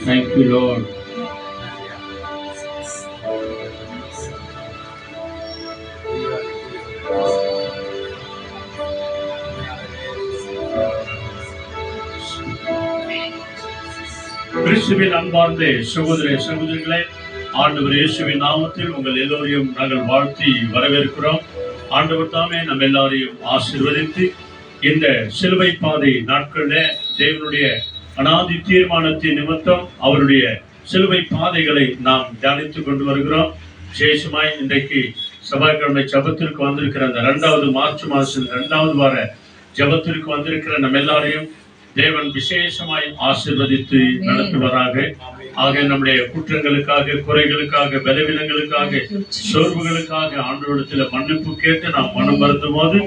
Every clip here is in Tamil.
Thank you, Lord. கிறிஸ்துவின் அன்பார்ந்த சகோதரிகளே, ஆண்டவர் இயேசுவின் நாமத்தில் உங்கள் எல்லோரையும் நாங்கள் வாழ்த்தி வரவேற்கிறோம். ஆண்டவர் தாமே நம்ம எல்லாரையும் ஆசீர்வதித்து இந்த சிலுவை பாதை நாட்களில் தேவனுடைய அனாதி தீர்மானத்தின் நிமித்தம் அவருடைய சிலுவை பாதைகளை நாம் தியானித்துக் கொண்டு வருகிறோம். விசேஷமாய் இன்றைக்கு செவ்வாய்க்கிழமை ஜபத்திற்கு வந்திருக்கிற அந்த 2வது மார்ச் மாதம் 2வது வார ஜபத்திற்கு வந்திருக்கிற நம்ம எல்லாரையும் தேவன் விசேஷமாய் ஆசீர்வதித்து நடத்துவதாக. ஆக நம்முடைய குற்றங்களுக்காக, குறைகளுக்காக, பலவீனங்களுக்காக, சோர்வுகளுக்காக ஆண்டவரிடத்தில் மன்னிப்பு கேட்டு நாம் மனம் வருந்தும் போது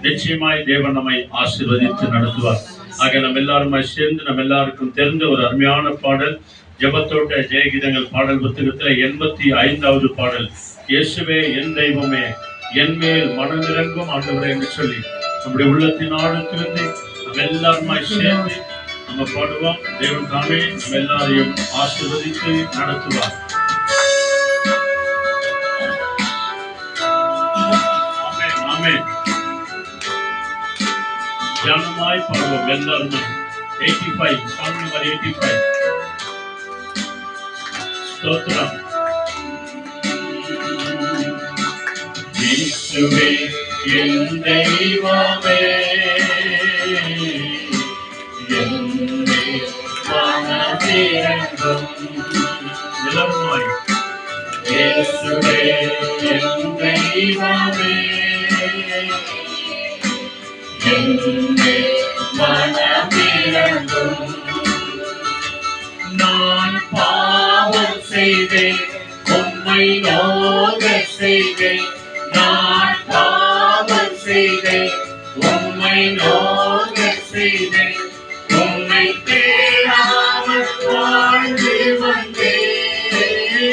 நிச்சயமாய் தேவன் நம்மை ஆசீர்வதித்து நடத்துவார். ஆக நம்ம எல்லாருமாய் சேர்ந்து நம்ம எல்லாருக்கும் தெரிந்த ஒரு அருமையான பாடல், ஜெபத்தோட்ட ஜெயகீதங்கள் பாடல் புத்தகத்தில் 85வது பாடல், இயேசுவே என் தெய்வமே என் மேல் மனமிறங்கும் ஆண்டவரே என்று சொல்லி நம்முடைய உள்ளத்தின் ஆழத்திலிருந்து நம்ம எல்லாருமாய் சேர்ந்து நம்ம பாடுவோம். தேவன் தாமே நம்ம எல்லாரையும் ஆசீர்வதித்து நடத்துவார். ஆமென், ஆமென். தியானமாய் பாடுவோம் எல்லாருமே. 85, Psalm number 85. ஸ்தோத்திரம். இயேசுவே என் தெய்வமே எல்லாருமாய், இயேசுவே என் தெய்வமே மனமிரங்கும். நான் பாவம் செய்தேன், உம்மை நோக செய்தேன். நான் பாவம் செய்தேன், உம்மை நோக செய்தேன். உம்மை தேடாமல் வாழ்ந்து வந்தேன்.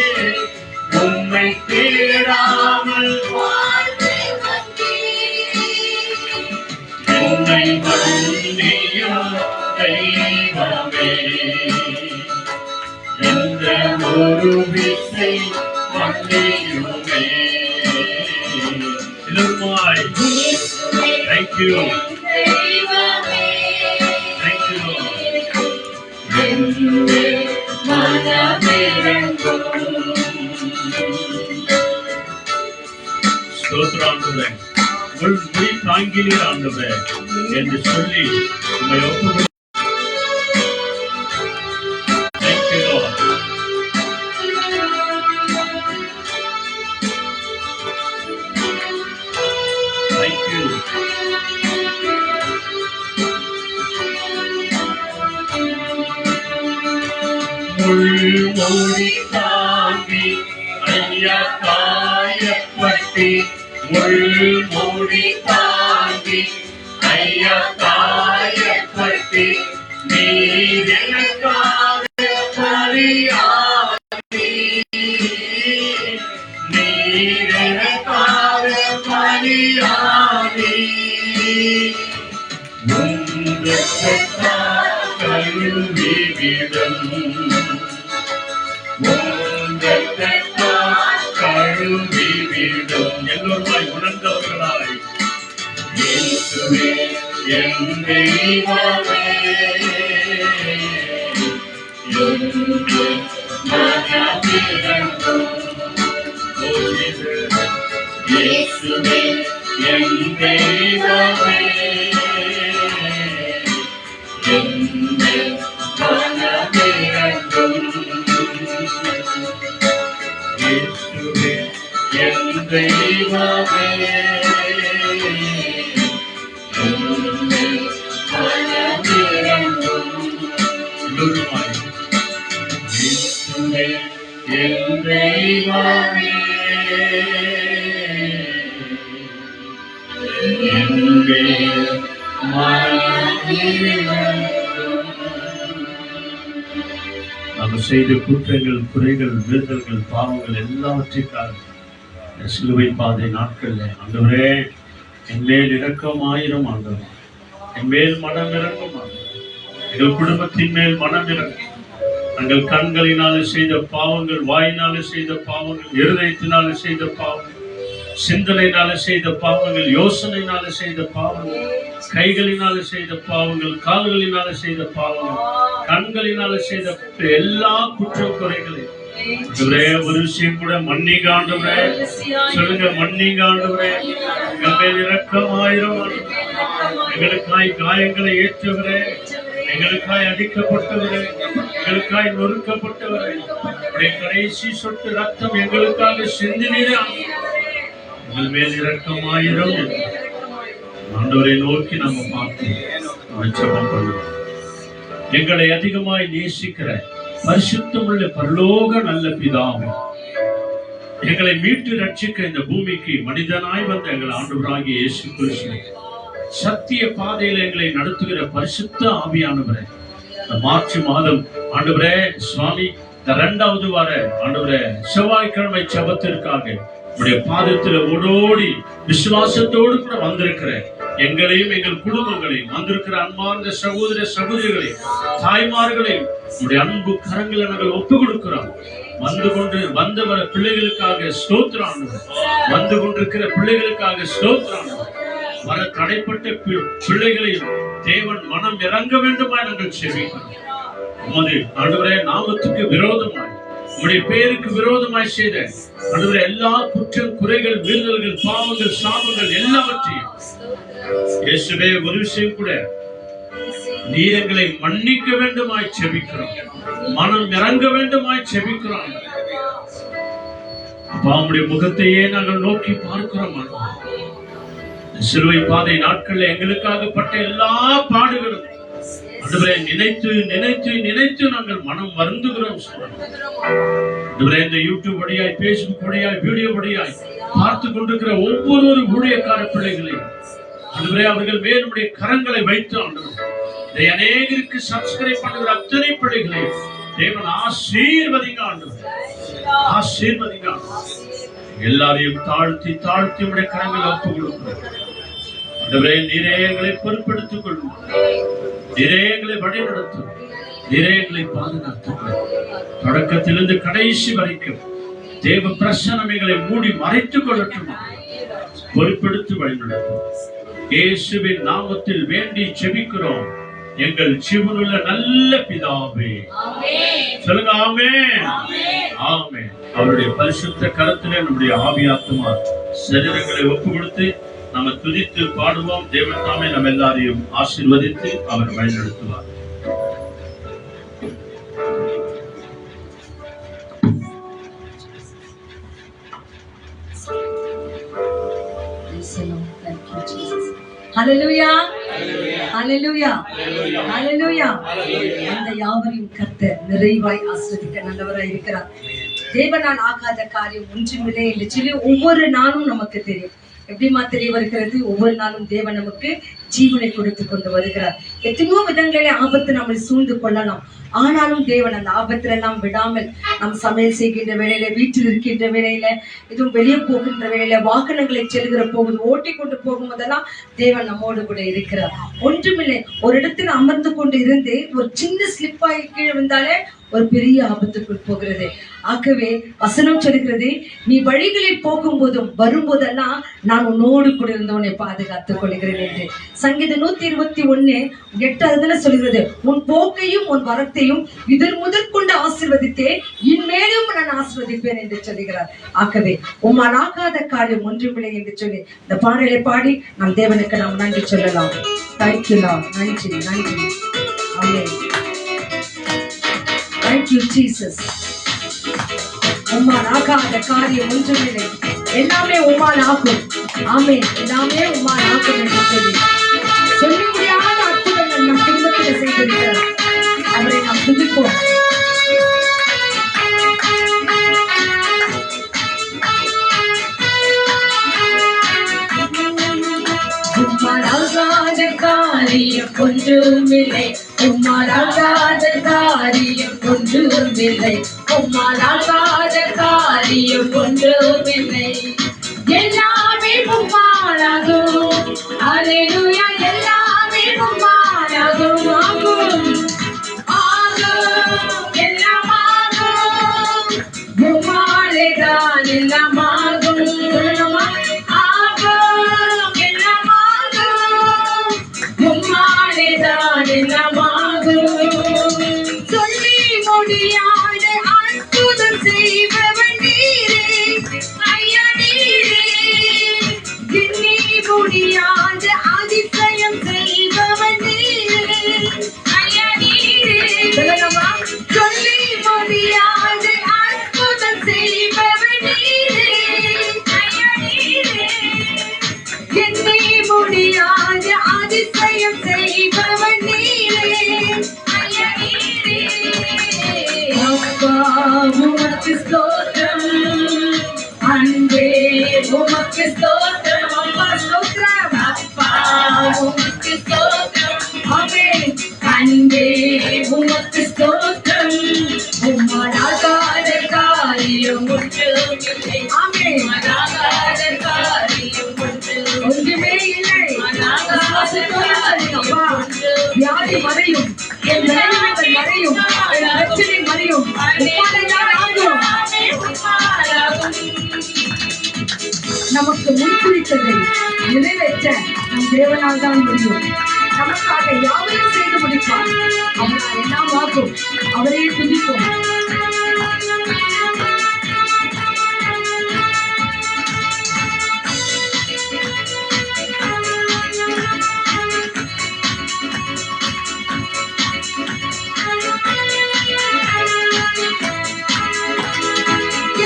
உம்மை தேடாமல் வாழ்ந்து வந்தேன். என்னை மன்னியும் தெய்வமே, இந்த ஒரு விசை மன்னியுமே. எல்லோருமாய் thank you. ஸ்தோத்திராண்டவரே, உங்கள் மொழி தாங்கினீர் ஆண்டவரே என்று சொல்லி உம்மை ஒப்புக்கொண்டு thank you, Lord. Thank you. முள்மூடி தாங்கி ஐயா காயப்பட்டி, முள்மூடி தாங்கி ஐயா காயப்பட்டி, நீர் எனக்காக பலியாகி, நீர் எனக்காக பலியாகி, கழுவி விடும், கழுவி விடும். எல்லோருமாய் உணர்ந்தவர்களாய், இயேசுவே என் தெய்வமே மனமிரங்கும். இயேசுவே என் தெய்வமே மனமிரங்கும். இயேசுவே என் தெய்வமே மனமிரங்கும். இயேசுவே என் தெய்வமே என் மேல் மனமிரங்கும். நாம் செய்த குற்றங்கள், குறைகள், மீறுதல்கள், பாவங்கள் எல்லாவற்றிற்காக சிலுவை பாதை நாட்களில் ஆண்டவரே என் மேல் இரக்கமாயிரும் ஆண்டவர், என் மேல் மனம் இறங்கும் ஆண்டவர், எங்கள் குடும்பத்தின் மேல் மனம் இறங்கும். நாங்கள் கண்களினாலே செய்த பாவங்கள், வாயினாலே செய்த பாவங்கள், இருதயத்தினாலே செய்த பாவங்கள், சிந்தனையினாலே செய்த பாவங்கள், யோசனையினாலே செய்த பாவங்கள், கைகளினாலே செய்த பாவங்கள், கால்களினாலே செய்த பாவங்கள், கண்களினாலே செய்த எல்லா குற்றம் குறைகளையும் ஒரு விஷயம் கூட மன்னிங்க ஆண்டவரே. சொல்லுங்க, மன்னிங்க ஆண்டவரே. எங்கள் மேல் இரக்கமாயிரம். எங்களுக்காய் காயங்களை ஏற்றவரே, எங்களுக்காய் அடிக்கப்பட்டவரே, எங்களுக்காய் நொறுக்கப்பட்டவரே, கடைசி சொட்டு ரத்தம் எங்களுக்காக சிந்தினீரே. எங்கள் மேல் இரக்கமாயிரம். ஆண்டவரை நோக்கி நம்ம பார்த்து ஜெபம் பண்ணுவோம். எங்களை அதிகமாய் நேசிக்கிற பரிசுத்தமுள்ள பரலோக நல்ல பிதாவே, எங்களை மீட்டு ரட்சிக்க இந்த பூமிக்கு மனிதனாய் வந்த எங்கள் ஆண்டவராகிய இயேசு கிறிஸ்து, சத்திய பாதையில் எங்களை நடத்துகிற பரிசுத்த ஆவியானவரே, இந்த மார்ச் மாதம் ஆண்டவரே சுவாமி, இந்த 2வது வார ஆண்டவரே செவ்வாய்க்கிழமை ஜெபத்திற்காக உடைய பாதத்தில் ஓடோடி விசுவாசத்தோடு கூட வந்திருக்கிற எங்களையும் எங்கள் குடும்பங்களையும் வந்திருக்கிற அன்பார்ந்த சகோதர சகோதரிகளையும் தாய்மார்களையும் உடைய அன்பு கரங்களை நாங்கள் ஒப்பு கொடுக்கிறோம். வந்தவர பிள்ளைகளுக்காக ஸ்தோத்திரம். வந்து கொண்டிருக்கிற பிள்ளைகளுக்காக ஸ்தோத்திரம். வர தடைப்பட்ட பிள்ளைகளையும் தேவன் மனம் இறங்க வேண்டுமா நாங்கள் செபிக்கிறோம். உமது ஆண்டவரே நாமத்துக்கு விரோதமாய், உம்முடைய பேருக்கு விரோதமாய் செய்த ஆண்டவரே எல்லா குற்றம் குறைகள், வீழ்தல்கள், பாவங்கள், சாபங்கள் எல்லாவற்றையும் இயேசுவே ஒரு விஷயம் கூட நீர் எங்களை மன்னிக்க வேண்டுமாய் செபிக்கிறோம். மனம் இறங்க வேண்டுமாய் செபிக்கிறோம். உம்முடைய முகத்தையே நாங்கள் நோக்கி பார்க்கிறோம். சிலுவை பாதை நாட்கள்ல எங்களுக்காகப்பட்ட எல்லா பாடுகளும் ஆண்டவரே நினைத்து நினைத்து நினைத்து நாங்கள் மனம் வருந்துகிறோம். இந்த யூடியூப் வழியாய், பேஸ்புக் வழியாய், வீடியோ வழியாய் பார்த்து கொண்டிருக்கிற ஒவ்வொரு ஊழியக்கார பிள்ளைகளையும் ஆண்டவரே அவர்கள் மேலுடைய கரங்களை வைத்து ஆண்டவரே அநேகருக்கு சப்ஸ்கிரைப் பண்ணுகிற அத்தனை பிள்ளைகளையும் தேவன் ஆசீர்வதிங்க ஆண்டவரே, ஆசீர்வதிங்க. எல்லாரையும் தாழ்த்தி தாழ்த்தி உடைய கரங்களை ஒப்பு கொடுக்கிறோம். ஆண்டவரே நீரே எங்களை பொறுப்பெடுத்துக் கொள்ளும், நீரே எங்களை வழிநடத்தும், நீரே எங்களை பாதுகாத்துக் கொள்ளும். தொடக்கத்திலிருந்து கடைசி வரைக்கும் தேவ பிரசன்னம் எங்களை மூடி மறைத்துக் கொள்ளட்டும். பொறுப்பெடுத்து வழிநடத்தும். இயேசுவின் நாமத்தில் வேண்டி ஜெபிக்கிறோம் எங்கள் ஜீவனுள்ள நல்ல பிதாவே. சொல்லுங்க ஆமென், ஆமென். அவருடைய பரிசுத்த கரத்திலே நம்முடைய ஆவியாத்மா சரீரங்களை ஒப்பு கொடுத்து நம்ம துதித்து பாடுவோம். தேவன் தாமே நம்ம எல்லாரையும் ஆசீர்வதித்து அவர் வழிநடத்துவார். ஹல்லேலூயா, ஹல்லேலூயா, ஹல்லேலூயா. அந்த யாவரையும் கர்த்தர் நிறைவாய் ஆசீர்வதிக்க நல்லவராய் இருக்கிறார். தேவனால் ஆகாத காரியம் ஒன்றுமில்லை என்று சொல்லி ஒவ்வொரு நாளும் நமக்கு தெரியும். எப்படிமா தெரிய வருகிறது? ஒவ்வொரு நாளும் தேவன் நமக்கு ஜீவனை கொடுத்து கொண்டு வருகிறார். எத்தனையோ விதங்களே ஆபத்து நம்மை சூழ்ந்து கொள்ளலாம். ஆனாலும் தேவன் அந்த ஆபத்துல எல்லாம் விடாமல் நம் சமையல் செய்கின்ற வேலையில, வீட்டில் இருக்கின்ற வேலையில, இதுவும் வெளியே போகின்ற வேலையில, வாகனங்களை செல்கிற போகுது, ஓட்டி கொண்டு போகும்போதெல்லாம் தேவன் நம்மோடு கூட இருக்கிறார். ஒன்றுமில்லை, ஒரு இடத்துல அமர்ந்து கொண்டு இருந்து ஒரு சின்ன ஸ்லிப்பாகி கீழே வந்தாலே ஒரு பெரிய ஆபத்துக்குள் போகிறது. ஆகவே வசனம் சொல்கிறது, நீ வழிகளில் போகும்போதும் வரும்போதெல்லாம் நான் உன்னோடு கூட இருந்தவனை பாதுகாத்துக் கொள்கிறேன் என்று. சங்கீதம் 121:8 சொல்கிறது, உன் போக்கையும் உன் வரத்தையும் இதன் முதல் கொண்டு ஆசீர்வதித்தேன், இன்மேலும் நான் ஆசீர்வதிப்பேன் என்று சொல்கிறார். ஆகவே உம்மால் ஆகாத காரியம் ஒன்றுமில்லை என்று சொல்லி இந்த பாடலை பாடி நம் தேவனுக்கு நாம் நன்றி சொல்லலாம். Thank you Lord. நன்றி, நன்றி. ஆமென். Thank you, Jesus. உம்மால் ஆகாத காரியம் ஒன்றுமில்லை, எல்லாமே உம்மால் ஆகும். ஆமென். எல்லாமே உம்மால் ஆகும் என்று சொல்லி முடியாத அற்புதங்கள் நம் குடும்பத்தில் செய்திருக்கிறார். அவரை நாம் துதிப்போம். உம்மால் ஆகாத காரியம் ஒன்றுமில்லை, உம்மால் ஆகாத காரியம் ஒன்றுமில்லை, உம்மால் ஆகாத காரியம் ஒன்றுமில்லை, எல்லாமே உம்மாலாகும். அல்லேலூயா, எல்லாமே உம்மாலாகும். ஆகும், ஆகும், எல்லாமே முடியாத அற்புதம் செய்பவன் நீரே ஐயா நீரே, எண்ணி முடியாத அதிசயம் செய்பவன் நீரே ஐயா நீரே. சொல்லலாமா? சொல்லி முடியாத அற்புதம் செய்பவன் நீரே ஐயா நீரே, எண்ணி முடியாத அதிசயம் செய்பவன் நீரே ஐயா நீரே. அப்பா உமக்கு ஸ்தோத்திரம், அன்பே உமக்கு ஸ்தோத்திரம், அப்பா ஸ்தோத்திரம், அப்பா உமக்கு ஸ்தோத்திரம், ஆமென். அன்பே உமக்கு ஸ்தோத்திரம், உம்மாலாகாத காரியம் ஒன்றுமில்லை, ஆமென். உம்மாலாகாத காரியம் ஒன்றுமே இல்லை. அப்பா, வியாதி மறையும், என் நிலைமைகள் மறையும், என் பிரச்சனை மறையும், உம்மாலேதான் ஆகும். நமக்கு முன்குறித்ததை நிறைவேற்ற நம் தேவனால் தான் முடியும். நமக்காக யாவையும் செய்து முடிப்பார். அவரால் எல்லாம் ஆகும். அவரையே துதிப்போம்.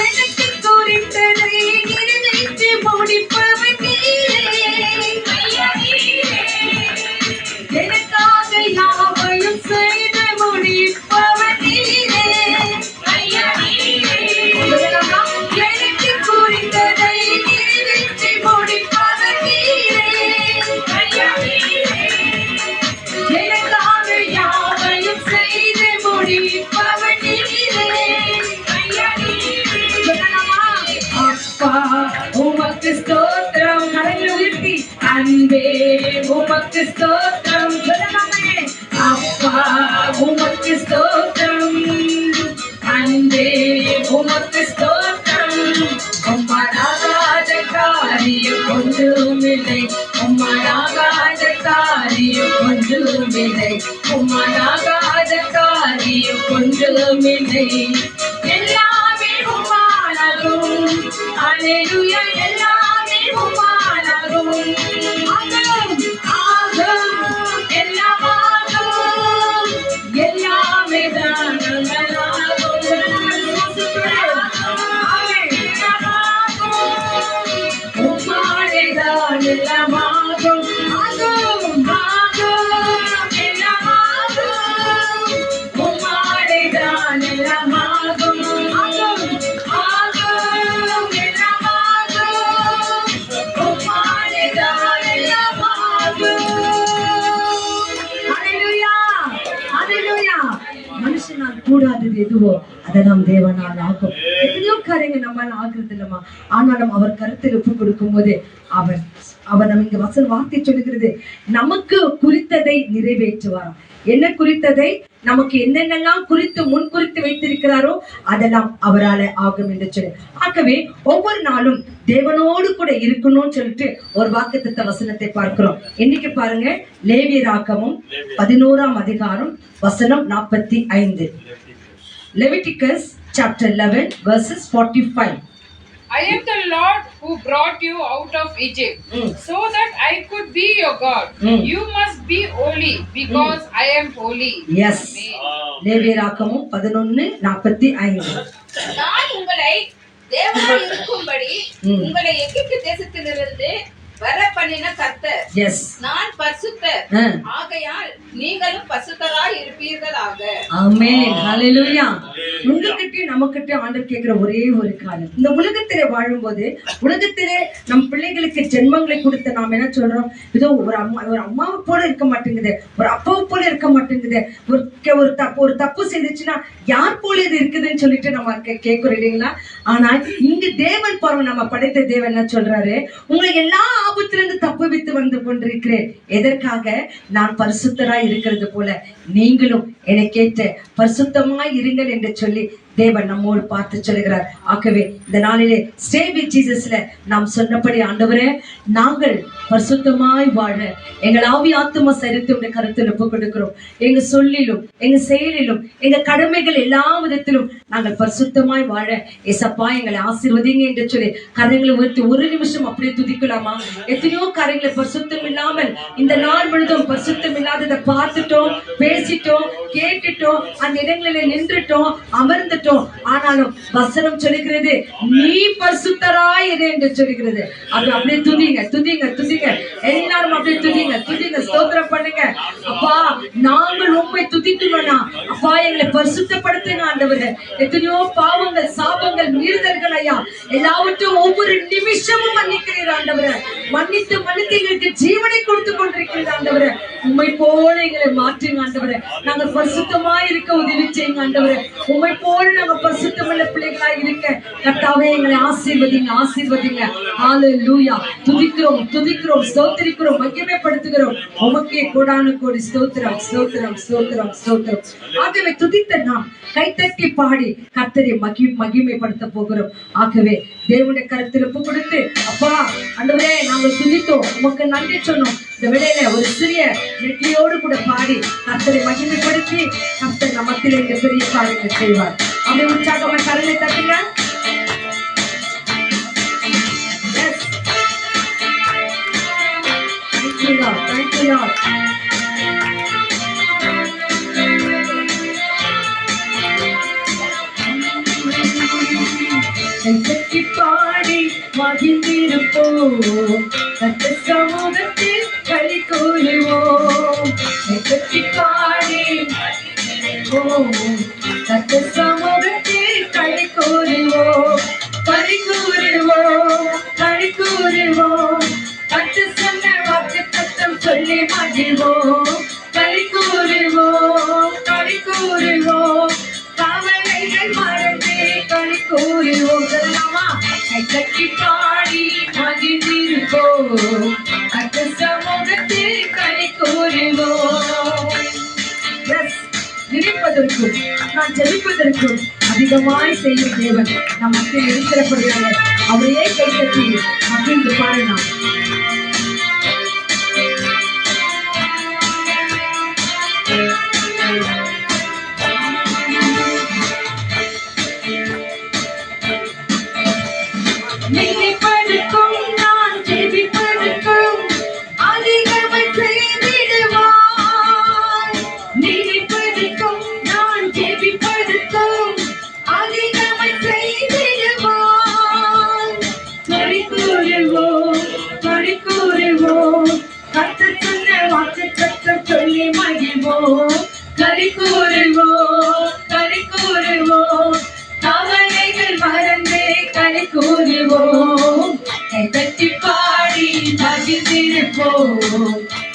எனக்கு குறித்ததை நிறைவேற்றி முடிப்பவன் நீரே ஐயா நீரே, எனக்காக யாவையும் செய்து முடிப்பவன் நீரே ஐயா நீரே. எனக்கு குறித்ததை நிறைவேற்றி முடிப்பவன் நீரே ஐயா நீரே, எனக்காக யாவையும் செய்து முடிப்பவன் நீரே ஐயா நீரே. சொல்லலாமா? அப்பா உமக்கு ஸ்தோத்திரம், கரங்களை உயர்த்தி, அன்பே உமக்கு ஸ்தோத்திரம், சொல்லலாமே. அப்பா உமக்கு ஸ்தோத்திரம், அன்பே உமக்கு ஸ்தோத்திரம், உம்மாலாகாத காரியம் ஒன்றுமில்லை, உம்மாலாகாத காரியம் ஒன்றுமில்லை, உம்மாலாகாத காரியம் ஒன்றுமில்லை. எல்லாமே உம்மாலாகும், அல்லேலூயா, எல்லாமே உம்மாலாகும், ஆகும், ஆகும், எல்லாம் ஆகும், எல்லாமே தான் நல்லாகும். ஆமென். உம்மாலேதான் எல்லாம் ஆகும், ஆகும், ஆகும், எல்லாம் ஆகும், உம்மாலேதான் எல்லாம் ஆகும், ஆகும், ஆகும், எல்லாம் ஆகும், உம்மாலேதான் எல்லாம் ஆகும். ஹல்லேலூயா, ஹல்லேலூயா. மனுஷனால் கூடாதது எதுவோ அதெல்லாம் தேவனால் ஆகும். எத்தனையோ காரியங்கள் நம்மால் ஆகுறது இல்லமா, ஆனாலும் அவர் கருத்தில் ஒப்பு கொடுக்கும் போது அவர் நம்ம இங்க வசன வார்த்தை சொல்லுகிறது, நமக்கு குறித்ததை நிறைவேற்றுவாராம். என்ன குறித்ததை? நமக்கு என்னென்னலாம் குறித்து முன் குறித்து வைத்திருக்கிறாரோ அதெல்லாம் அவரால் ஆகும் என்று சொல்லி. ஆகவே ஒவ்வொரு நாளும் தேவனோடு கூட இருக்கணும்னு சொல்லிட்டு ஒரு வாக்குத்தத்த வசனத்தை பார்க்கிறோம். இன்னைக்கு பாருங்க, லேவியராகமம் 11ஆம் அதிகாரம் வசனம் 45. Leviticus chapter 11 verses 45. I am the Lord who brought you out of Egypt, so that I could be your God. You must be holy, because I am holy. Yes. லேவியராகமம் 11:45. நான் உங்களை தேவனாய் இருக்கும்படி உங்களை எகிப்து தேசத்திலிருந்து வர பண்ணின கர்த்தர். Yes. நான் பரிசுத்தர், ஆகையால் நீங்களும் பரிசுத்தராய் இருப்பீர்களாக. ஆமென். ஹல்லேலூயா. உங்ககிட்ட நமக்கிட்ட ஆண்டவர் கேட்கிற ஒரே ஒரு காரியம், இந்த உலகத்திலே வாழும்போது, உலகத்திலே நம் பிள்ளைகளுக்கு ஜென்மங்களை கொடுத்த நாம் என்ன சொல்றோம்? இதோ ஒரு அம்மாவை போல இருக்க மாட்டேங்குது, ஒரு அப்பாவை போல இருக்க மாட்டேங்குது, ஒரு தப்பு செய்துச்சுன்னா யார் போல இது இருக்குதுன்னு சொல்லிட்டு நம்ம கேட்கிறோம் இல்லைங்களா? ஆனால் இங்கு தேவன் பாருங்க, நம்ம படைத்த தேவன் என்ன சொல்றாரு? உங்களை எல்லா ஆபத்திலிருந்து தப்புவித்து வந்து கொண்டிருக்கிறேன். எதற்காக? நான் பரிசுத்தராய் இருக்கிறது போல நீங்களும் என்னை கேட்ட பரிசுத்தமாய் இருங்கள் என்று சொல்லி தேவன் நம்மோடு பார்த்து சொல்லுகிறார். ஆகவே இந்த நாளிலே ஸ்டே வித் ஜீசஸ்ல நாம் சொன்னபடி ஆண்டவரே, நாங்கள் பரிசுத்தமாய் வாழ எங்கள் ஆவி ஆத்தும சரீரத்துடைய கருத்தில் ஒப்புக் கொடுக்கிறோம். எங்க சொல்லிலும் எங்க செயலிலும் எங்க கடமைகள் எல்லா விதத்திலும் நாங்கள் பரிசுத்தமாய் வாழ ஏசப்பா எங்களை ஆசீர்வதிங்க என்று சொல்லி கரங்களை உயர்த்தி ஒரு நிமிஷம் அப்படியே துதிக்கலாமா? எத்தனையோ கரங்களை பரிசுத்தம் இல்லாமல் இந்த நாள் முழுதும் பரிசுத்தம் இல்லாததை பார்த்துட்டோம், பேசிட்டோம், கேட்டுட்டோம், அந்த இடங்களில நின்றுட்டோம், அமர்ந்துட்டோம். ஆனாலும் வசனம் சொல்லுகிறது நீ பரிசுத்தராய் இரு என்று சொல்லுகிறது. அது அப்படியே துதிங்க துதிங்க துதிங்க, எல்லாரும் அப்படியே துதிங்க துதிங்க, ஸ்தோத்திரம் பண்ணுங்க. அப்பா நாங்கள் உண்மை துதிக்கணும்னா அப்பா எங்களை பரிசுத்தப்படுத்துங்க ஆண்டவரே. எத்தனையோ பாவங்கள், சாபங்கள், மீறுதல்கள் ஐயா எல்லாவற்றும் ஒவ்வொரு நிமிஷமும் மன்னிக்கிறீர் ஆண்டவரே. மன்னித்து மன்னித்து எங்களுக்கு ஜீவனை கொடுத்து கொண்டிருக்கிறது ஆண்டவரே. உண்மை போல எங்களை மாற்றுங்க ஆண்டவரே. நாங்க பரிசுத்தமாய் இருக்க உதவி செய்யுங்க ஆண்டவரே. உண்மை போல நாங்க பரிசுத்தமுள்ள பிள்ளைகளாய் இருக்க கர்த்தாவே எங்களை ஆசீர்வதிங்க ஆசீர்வதிங்க. ஹல்லேலூயா. துதிக்கிறோம் துதிக்கிறோம், ஸ்தோத்திரிக்கிறோம், மகிமைப்படுத்துகிறோம். உமக்கே கோடானு கோடி ஸ்தோத்திரம் ஸ்தோத்திரம் ஸ்தோத்திரம் ஸ்தோத்திரம். ஆகவே துதித்த நாம் கைத்தட்டி பாடி கர்த்தரை மகிமைப்படுத்த போகிறோம். ஆகவே தேவனுடைய கருத்தில் ஒப்பு கொடுத்து அப்பா ஆண்டவரே நாங்கள் துதித்தோம், உமக்கு நன்றி சொன்னோம். இந்த வேளையில ஒரு சிறிய நெற்றியோடு கூட பாடி கர்த்தரை மகிமைப்படுத்தி கர்த்தர் நமத்தில் இந்த பெரிய காரியங்கள் செய்வார். அப்படி உற்சாகமா கரலை தட்டுங்க. Thank you, Lord. கைத்தட்டி பாடி மகிழ்ந்திருப்போம், கர்த்தர் சமூகத்தில் களி கூறுவோம். கைத்தட்டி பாடி கர்த்தர் சமூகத்தில் களி கூறுவோம், களி கூறுவோம், களி கூறுவோம். கர்த்தர் சொன்ன வாக்கு தத்தம் சொல்லி மகிழ்வோம், களி கூறுவோம், களி கூறுவோம். கவலைகள் மறந்து களி கூறுவோம். சொல்லலாமா? கைத்தட்டி பாடி மகிழ்ந்திருப்போம், கர்த்தர் சமூகத்தில் களி கூறுவோம். நினைப்பதற்கும் நான் ஜெபிப்பதற்கும் அதிகமாய் செய்யும் தேவன் நம் மத்தியில் இருக்கிறபடியால் அவரையே கைத்தட்டி மகிழ்ந்து பாடலாம். நினைப்பதற்கும் நான் ஜெபிப்பதற்கும் அதிகமாய் செய்திடுவாய். நினைப்பதற்கும் நான் ஜெபிப்பதற்கும் அதிகமாய் செய்திடுவாய். களி கூறுவோம், களி கூறுவோம். கர்த்தர் சொன்ன வாக்கு தத்தம் சொல்லி மகிழ்வோம், களி கூறுவோம், களி கூறுவோம். கவலைகள் மறந்து களி கூறுவோம், கைத்தட்டி பாடி மகிழ்ந்திருப்போம்,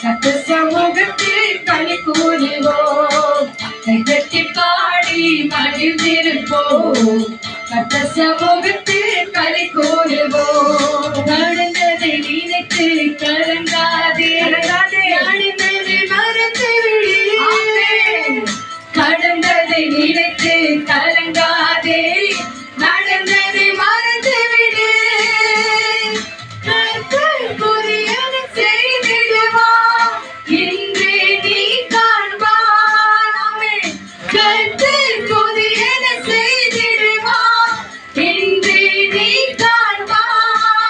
கர்த்தர் சமூகத்தில் களி கூறுவோம். கைத்தட்டி பாடி மகிழ்ந்திருப்போம், கர்த்தர் சமூகத்தில் களி கூறுவோம். நடந்ததை நினைத்து கலங்காதே, நடந்ததை மறந்து விடு. கடந்ததை நினைத்து கலங்காதே, நடந்ததை மறந்து விடு. கர்த்தர் புதியன செய்திடுவார், இன்றே நீ காண்பாய். ஆமென். கர்த்தர் புதியன செய்திடுவார், இன்றே நீ காண்பாய்.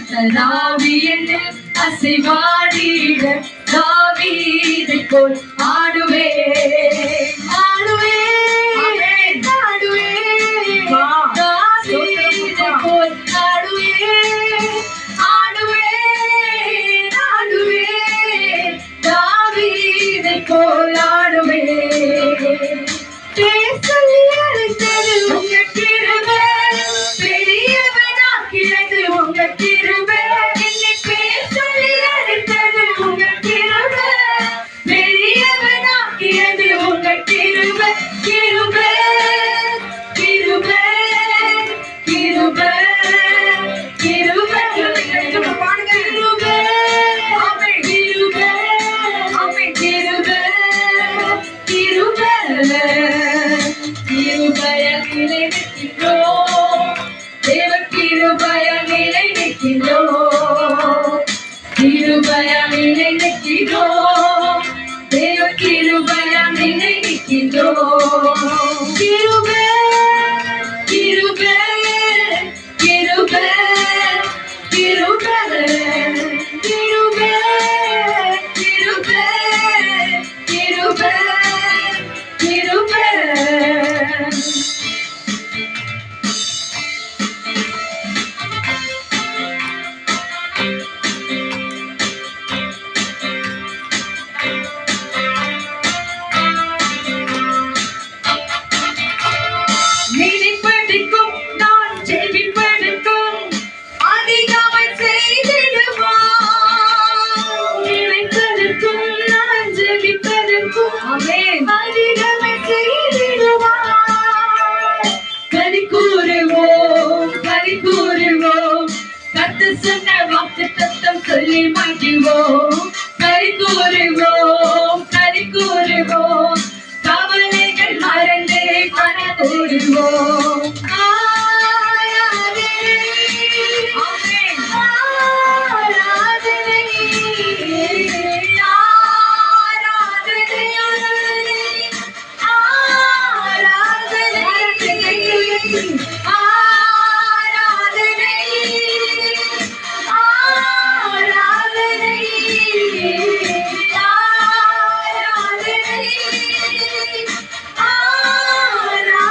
கர்த்தராவியின் அசைவாடிட தாவீதை போல் ஆடுவே ஆடுவே ஆடுவே தாவீதை போல் ஆடுவே ஆடுவே ஆடுவே தாவீதை போல் ஆடுவே பேசலி அழைத்தது உங்க கிருபை பெரியவனாக்கியது உங்க கிருபை என்னை பேசலி அழைத்தது உங்க கிருபை பெரியவனாக்கியது உங்க கிருபை கிருபை கிருபை கிருபை கிருபை பாடுங்க கிருபை ஆமென் கிருபை ஆமென் கிருபை கிருபை கிருபையிலே நிற்கின்றோம் தேவ கிருபையிலே நிற்கின்றோம் கிருபையிலே நிற்கின்றோம் தேவ கிருபையிலே நிற்கின்றோம் கிருபை கிருபை கிருபை கிருபை கிருபை கிருபை கிருபை கிருபை நினைப்பதற்கும் நான் ஜெபிப்பதற்கும் அதிகமாய் செய்திடுவார் நினைப்பதற்கும் நான் ஜெபிப்பதற்கும் அதிகமாய் செய்திடுவார் கனி கூறுவோம் கர்த்தர் சொன்ன வாக்குத்தத்தம் சொல்லி மகிழ்வோம் கனி கூறுவோம் கவலைகள் மறந்து கனதோடுவோம் ஆராதனை ஆமென் ஆராதனை ஆராதனை ஆராதனை ஆராதனை ஆராதனை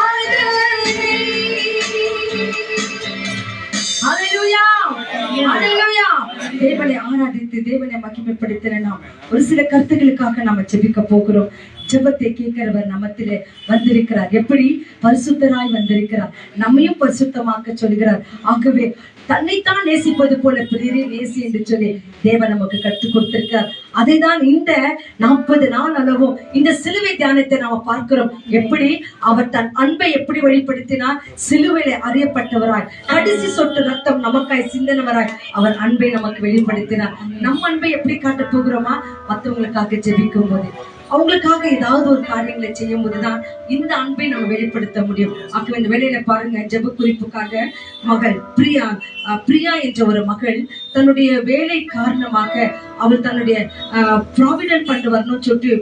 தேவனை ஆராதித்து தேவனை மகிமைப்படுத்தின நாம் ஒரு சில கருத்துக்களுக்காக நாம ஜெபிக்க போகிறோம். ஜெபத்தை கேட்கிறவர் நமத்திலே வந்திருக்கிறார். எப்படி? பரிசுத்தராய் வந்திருக்கிறார். நம்மையும் பரிசுத்தமாக்க சொல்கிறார். ஆகவே தன்னைத்தான் நேசிப்பது போல பிறரை நேசி என்று சொல்லி தேவன் நமக்கு கற்றுக் கொடுத்திருக்கிறார். அதை தான் இந்த 40 நாள் அளவும் இந்த சிலுவை தியானத்தை நாம பார்க்கிறோம். எப்படி அவர் தன் அன்பை எப்படி வெளிப்படுத்தினார்? சிலுவையில அறியப்பட்டவராய் கடைசி சொட்டு ரத்தம் நமக்காய் சிந்தனவராய் அவர் அன்பை நமக்கு வெளிப்படுத்தினார். நம் அன்பை எப்படி காட்ட போகிறோமா? மற்றவங்களுக்காக ஜெபிக்கும் போது, அவங்களுக்காக ஏதாவது ஒரு காரியங்களை செய்யும் போதுதான் இந்த அன்பை நம்ம வெளிப்படுத்த முடியும். ஆகவே இந்த வேலையில பாருங்க, ஜெப குறிப்புக்காக மகள் பிரியா என்ற ஒரு மகள் தன்னுடைய வேலை காரணமாக அவள் தன்னுடைய ப்ராவிடன்ட் ஃபண்ட் வரணும்னு சொல்லிட்டு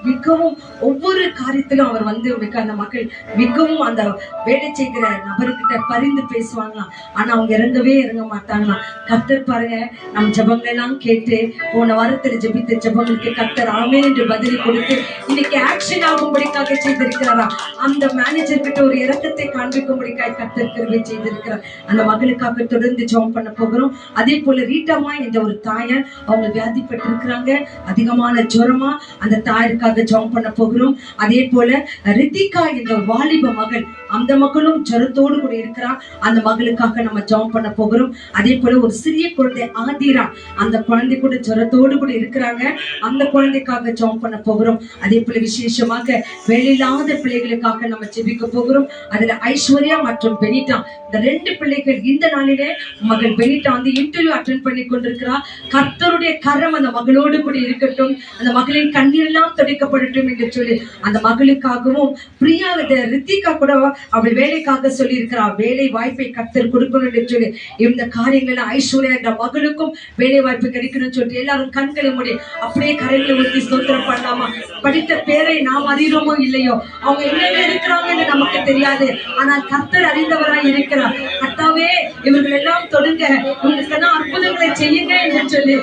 மிகவும் ஒவ்வொரு காரியத்திலும் அவர் வந்து அந்த மகள் மிகவும் அந்த வேலை செய்கிற நபர்கிட்ட பரிந்து பேசுவாங்களாம். ஆனா அவங்க இறங்க மாட்டாங்களாம். கர்த்தர் பாருங்க, நம் ஜெபங்கள் எல்லாம் கேட்டு போன வாரத்துல ஜெபித்த ஜெபங்களுக்கு கர்த்தர் ஆமென் என்று பதிலை கொடுத்து இன்னைக்கு ஆக்ஷன் ஆகும்படிக்காக செய்திருக்கிறாரா. அந்த மேனேஜர் கிட்ட ஒரு இரக்கத்தை காண்பிக்கும்படிக்காக கர்த்தர் கிருபை செய்திருக்கிறார். அந்த மகளுக்காக தொடர்ந்து ஜெபம் பண்ண போகிறோம். அதே போல ரீட்டாமா என்ற ஒரு தாயார், அவங்க வியாதிப்பட்டு இருக்கிறாங்க, அதிகமான ஜுரமா. அந்த தாயாருக்காக ஜெபம் பண்ண போகிறோம். அதே போல ரித்திகா என்ற வாலிப மகள், அந்த மகளும் ஜுரத்தோடு கூட இருக்கிறார். அந்த மகளுக்காக நம்ம ஜெபம் பண்ண போகிறோம். அதே போல ஒரு சிறிய குழந்தை ஆதிரா, அந்த குழந்தை கூட ஜுரத்தோடு கூட இருக்கிறாங்க. அந்த குழந்தைக்காக ஜெபம் பண்ண போகிறோம். அதே போல விசேஷமாக வேலையில்லாத பிள்ளைகளுக்காக நம்ம ஜெபிக்க போகிறோம். அதுல ஐஸ்வர்யா மற்றும் பெனிட்டா, இந்த 2 பிள்ளைகள் இந்த நாளிலே மகள் பெனிட்டா வந்து இன்டர்வியூ அட்டெண்ட் பண்ணி கொண்டிருக்கிறார். கர்த்தருடைய கரம் அந்த மகளோடு கூட இருக்கட்டும், அந்த மகளின் கண்ணீர் எல்லாம் துடைக்கப்படட்டும் என்று சொல்லி அந்த மகளுக்காகவும் பிரியா ரித்திகா கூட அவள் வேலைக்காக சொல்லி இருக்கிறார். வேலை வாய்ப்பை கர்த்தர் கொடுக்கணும் என்று சொல்லி இந்த காரியங்கள் ஐஸ்வர்யா என்ற மகளுக்கும் வேலை வாய்ப்பு கிடைக்கணும்னு சொல்லிட்டு எல்லாரும் கண்களை மூடி அப்படியே கரைகளை ஊற்றி ஸ்தோத்திரம் பண்ணலாமா? படித்த பேரை நாம் அறிகிறோமோ இல்லையோ, அவங்க எங்க இருக்கிறாங்கன்னு நமக்கு தெரியாது. ஆனால் கர்த்தர் அறிந்தவராய் இருக்கிறார். கர்த்தாவே, இவர்கள் எல்லாம் தொடுங்க, இவங்களுக்கு எல்லாம் அற்புதங்களை செய்யுங்க என்று சொல்லி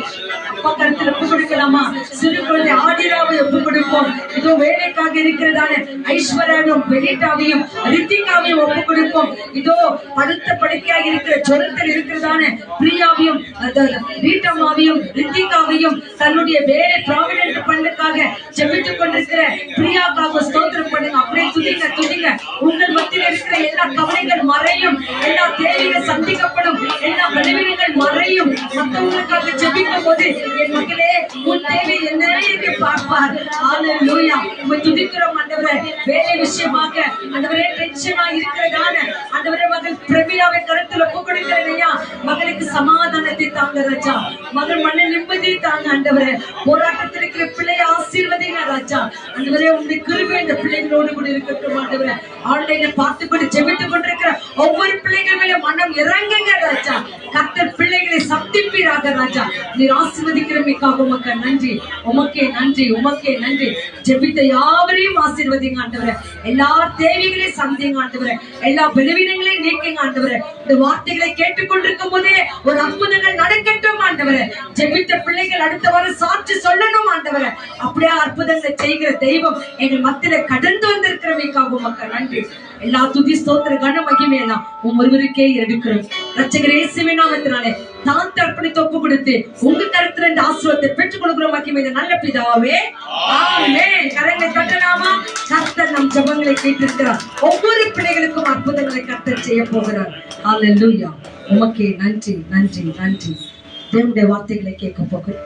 அப்பா கருத்துல ஒப்பு கொடுக்கலாமா? சிறு குழந்தை ஆதிராவை ஒப்பு கொடுப்போம். இதோ வேலைக்காக இருக்கிறதான ஐஸ்வர்யாவையும் பெரிட்டாவையும் ரித்திகாவையும் ஒப்பு கொடுப்போம். இதோ படுத்த படுக்கையாக இருக்கிற ஜொரத்தில் இருக்கிறதான பிரியாவையும் ரீட்டம்மாவையும் ரித்திகாவையும் தன்னுடைய வேலை ப்ராவிடன்ட் பண்ணுக்காக ஜெபித்துக் கொண்டிருக்கிற பிரியாக்காக ஸ்தோத்திரம் பண்ணுங்க. அப்படியே துதிங்க துதிங்க. உங்கள் மத்தியில் இருக்கிற எல்லா கவலைகள் மறையும், எல்லா தேவைகள் சந்திக்கப்படும், எல்லா பலவீனங்கள் மறையும். மற்றவங்களுக்காக ஜெபிக்கும் போது என் மக்களே, உன் தேவை என்ன என்று பார்ப்பார். ஹல்லேலூயா. உம்மை துதிக்கிறோம் ஆண்டவரே. வேலை விஷயமாக ஆண்டவரே டென்ஷனா இருக்கிறதான ஆண்டவரே மகள் பிரமிளாவை கருத்துல ஒப்பு கொடுக்கிறேன் ஐயா. மகளுக்கு சமாதானத்தை தாங்க ராஜா. மகள் மன நிம்மதி தாங்க ஆண்டவரே. போராட்டத்தில் இருக்கிற பிள்ளையை ஆசீர்வதிங்க ராஜா. ஆண்டவரே, உங்களுடைய கிருபை இந்த பிள்ளைகளோடு கூட இருக்கட்டும் ஆண்டவரே. ஆன்லைன்ல பார்த்து கொண்டு ஜெபித்துக் கொண்டிருக்கிற ஒவ்வொரு பிள்ளைகள் மேல மனம் இறங்குங்க ராஜா. கர்த்தர் பிள்ளைகளை சந்திப்பீராக ராஜா. நீர் ஆசீர்வதிக்கிறமைக்காக உமக்கு நன்றி, உமக்கே நன்றி, உமக்கே நன்றி. ஜெபித்த யாவரையும் ஆசீர்வதிங்க ஆண்டவரே. எல்லா தேவைகளையும் சந்திங்க ஆண்டவரே. எல்லா பலவீனங்களையும் நீக்குங்க ஆண்டவரே. இந்த வார்த்தைகளை கேட்டுக்கொண்டிருக்கும் போதே ஒரு அற்புதங்கள் நடக்கட்டும் ஆண்டவரே. ஜெபித்த பிள்ளைகள் அடுத்த வாரம் சாட்சி சொல்லணும் ஆண்டவரே. அப்படியே அற்புதங்களை செய்கிற தெய்வம் எங்கள் மத்தியில கடந்து வந்திருக்கிறமைக்காக உமக்கு நன்றி. எல்லா துதி ஸ்தோத்திர கன மகிமையெல்லாம் உம் ஒருவருக்கே எடுக்கிறோம். ரட்சகர் இயேசுவின் நாமத்தினாலே தான் தர்ப்பணித்து ஒப்பு கொடுத்து உங்க கருத்துல இந்த ஆசீர்வாதத்தை பெற்றுக் கொடுக்கிறோம். மகிமை நல்ல பிதாவே, ஆமென். கரங்களை தட்டலாமா? கர்த்தர் நம் ஜெபங்களை கேட்டிருக்கிறார். ஒவ்வொரு பிள்ளைகளுக்கும் அற்புதங்களை கர்த்தர் செய்ய போகிறார். ஹல்லேலூயா. உமக்கே நன்றி, நன்றி, நன்றி. தேவனுடைய வார்த்தைகளை கேட்க போகிறோம்.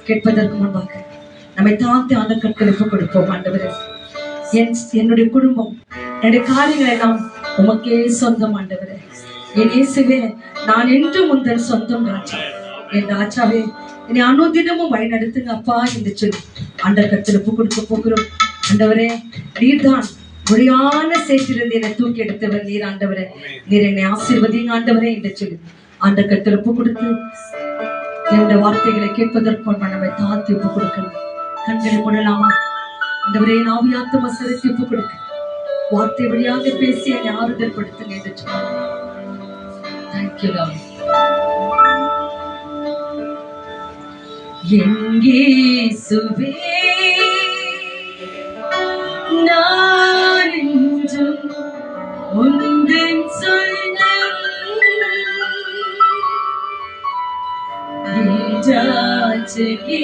கேட்பதற்கு முன்பாக நம்மை தாழ்த்தி ஆண்ட கற்களுக்கு கொடுப்போம். ஆண்டவரே, என்னுடைய குடும்பம், என்னுடைய காரியங்கள் எல்லாம் உமக்கே சொந்தம் ஆண்டவரே. என் இயேசுவே, நான் என்றும் உந்தன் சொந்தம் ராஜா. என் ராஜாவே, என்னை அனுதினமும் வழி நடத்துங்க அப்பா என்று சொல்லி ஆண்ட கற்கள் ஒப்பு கொடுக்க போகிறோம். ஆண்டவரே, நீர்தான் முறையான சேற்றிலிருந்து என்னை தூக்கி எடுத்தவர் நீர் ஆண்டவரே. நீர் என்னை ஆசீர்வதிங்க ஆண்டவரே என்று சொல்லி ஆண்ட கற்கள் ஒப்பு கொடுத்து என்னுடைய வார்த்தைகளை கேட்பதற்கு நம்மை தாழ்த்தி ஒப்பு கொடுக்கலாம். கண்களை போடலாமா? ஆண்டவரே, ஆவியாத்மா செலுத்தி ஒப்பு கொடுக்க வார்த்தை வழியாக பேசி என்னை ஆறுதல் படுத்துங்க என்று சொன்னாங்க. Thank you, Lord. இயேசுவே, நான் என்றும் உந்தன் சொந்தம். ராஜகே,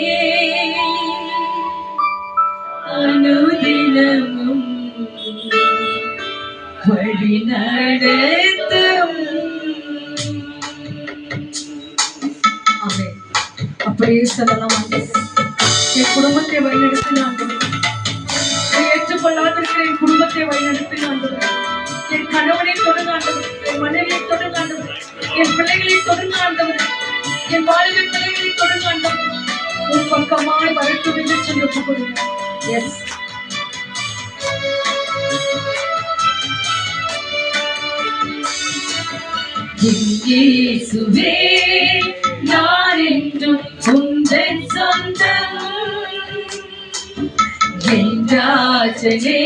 அனுதினமும் வழி நடத்தும். அப்படியே சொல்லலாம். என் குடும்பத்தை வழிநடத்தினாங்க. ஏற்றுக்கொள்ளாதிருக்கிற என் குடும்பத்தை வழிநடத்தினாங்க. என் கணவனை தொடுங்காண்டவர், என் மனைவியை தொடுங்காண்டவர், என் பிள்ளைகளை தொடுங்காண்டவர், என் வாழ்வின் பிள்ளைகளை தொடுங்காண்டவர். உன் பக்கமாய் வரட்டும் என்று சொல்லி ஒப்புக் கொடுங்க. எஸ், இயேசுவே, நான் என்றும் உந்தன் சொந்தம். என் ராஜனே,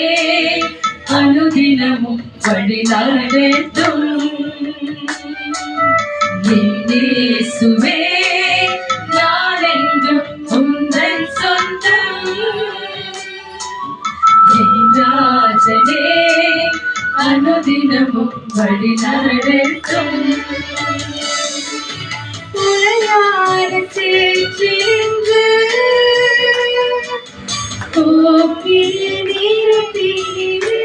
அனுதினமும் வழி நடத்தும். இயேசுவே, நான் என்றும் உந்தன் சொந்தம். என் ராஜனே, அனுதினமும் வழி நடத்தும். உரையாட சேற்றின்று கோப்பில் நிரப்பினீரே.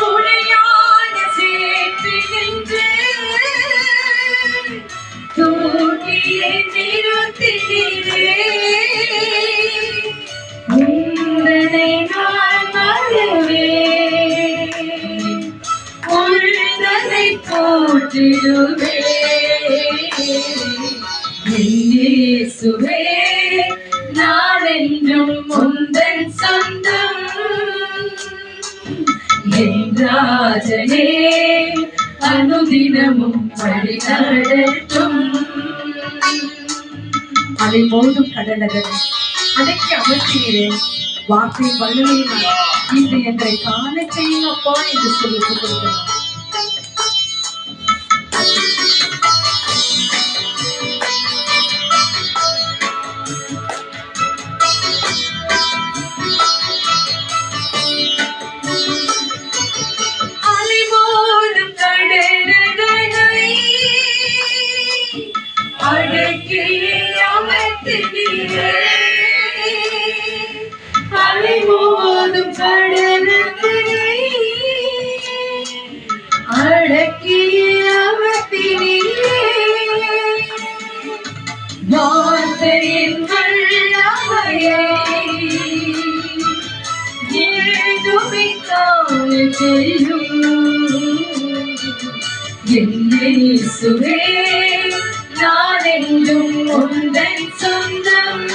உரையாட சேற்றின்று கோப்பில் நிரப்பினீரே. உந்தனை நான் மறவே, உந்தனை போற்றிடுவே. இயேசுவே, நான் என்றும் உந்தன் சொந்தம். என் ராஜனே, அனுதினமும் வழி நடத்தும். அலை மோதும் கடலகரே, அடக்கி அமர்த்தீரே. வார்த்தை வல்லமையினால் இன்று எங்களை காண செய்யுங்கப்பா என்று சொல்லி கொடுக்கிறோம். அடக்கி அமர்த்தினீரே. அலைமோதும் கடலினை அடக்கி அமர்த்தினீரே. வார்த்தையின் வல்லமையை நிரூபித்தால் செய்யும் என் இயேசுவே. நான் என்றும் உந்தன் சொந்தம்.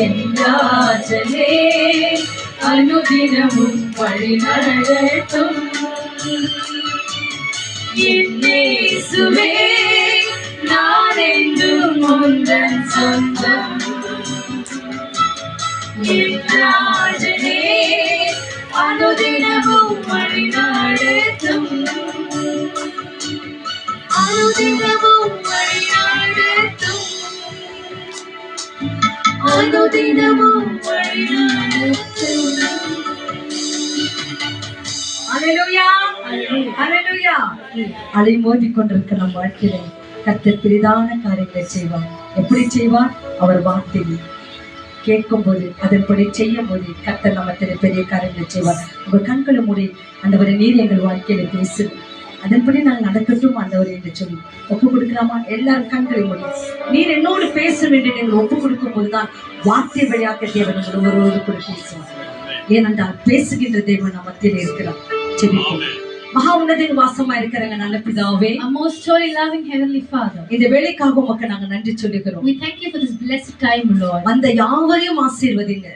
என் ராஜனே அனுதினமும் வழி நடத்தும். என் இயேசுவே நான் என்றும் உந்தன் சொந்தம். என் ராஜனே அனுதினமும் வழி நடத்தும். அனுதினமும் வழி நடத்தும். அனுதினமும் வழி நடத்தும். அல்லேலூயா, அல்லேலூயா. அலைமோதி கொண்டிருக்கிற நம் வாழ்க்கையில கர்த்தர் பெரிதான காரியங்களை செய்வார். எப்படி செய்வார்? அவர் வார்த்தையை கேட்கும் போது அதன்படி செய்யும் போது கர்த்தர் நம்ம பெரிய காரியங்களை செய்வார். உங்க கண்களை மூடி ஆண்டவரே நீர் எங்கள் வாழ்க்கையில பேசு, அதன்படி நாங்கள் நடக்கட்டும் ஆண்டவரே என்று சொல்லி ஒப்பு கொடுக்கலாமா? எல்லாரும் கண்களை மூடி நீர் என்னோடு பேச வேண்டும் என்று ஒப்பு கொடுக்கும் போதுதான் வார்த்தை வழியாக தேவன் ஒருவரோடு கூட பேசுவார். ஏனென்றால் பேசுகின்ற தேவன் நம்ம மத்தியில் இருக்கிறார். செபிப்போம். மகா உன்னதின் வாசமா இருக்கிறங்க நல்ல பிதாவே, our most holy loving heavenly Father, இந்த வேளைக்காக உமக்கு நாங்க நன்றி சொல்லுகிறோம். we thank you for this blessed time, Lord. அந்த யாவரையும் ஆசீர்வதிங்க.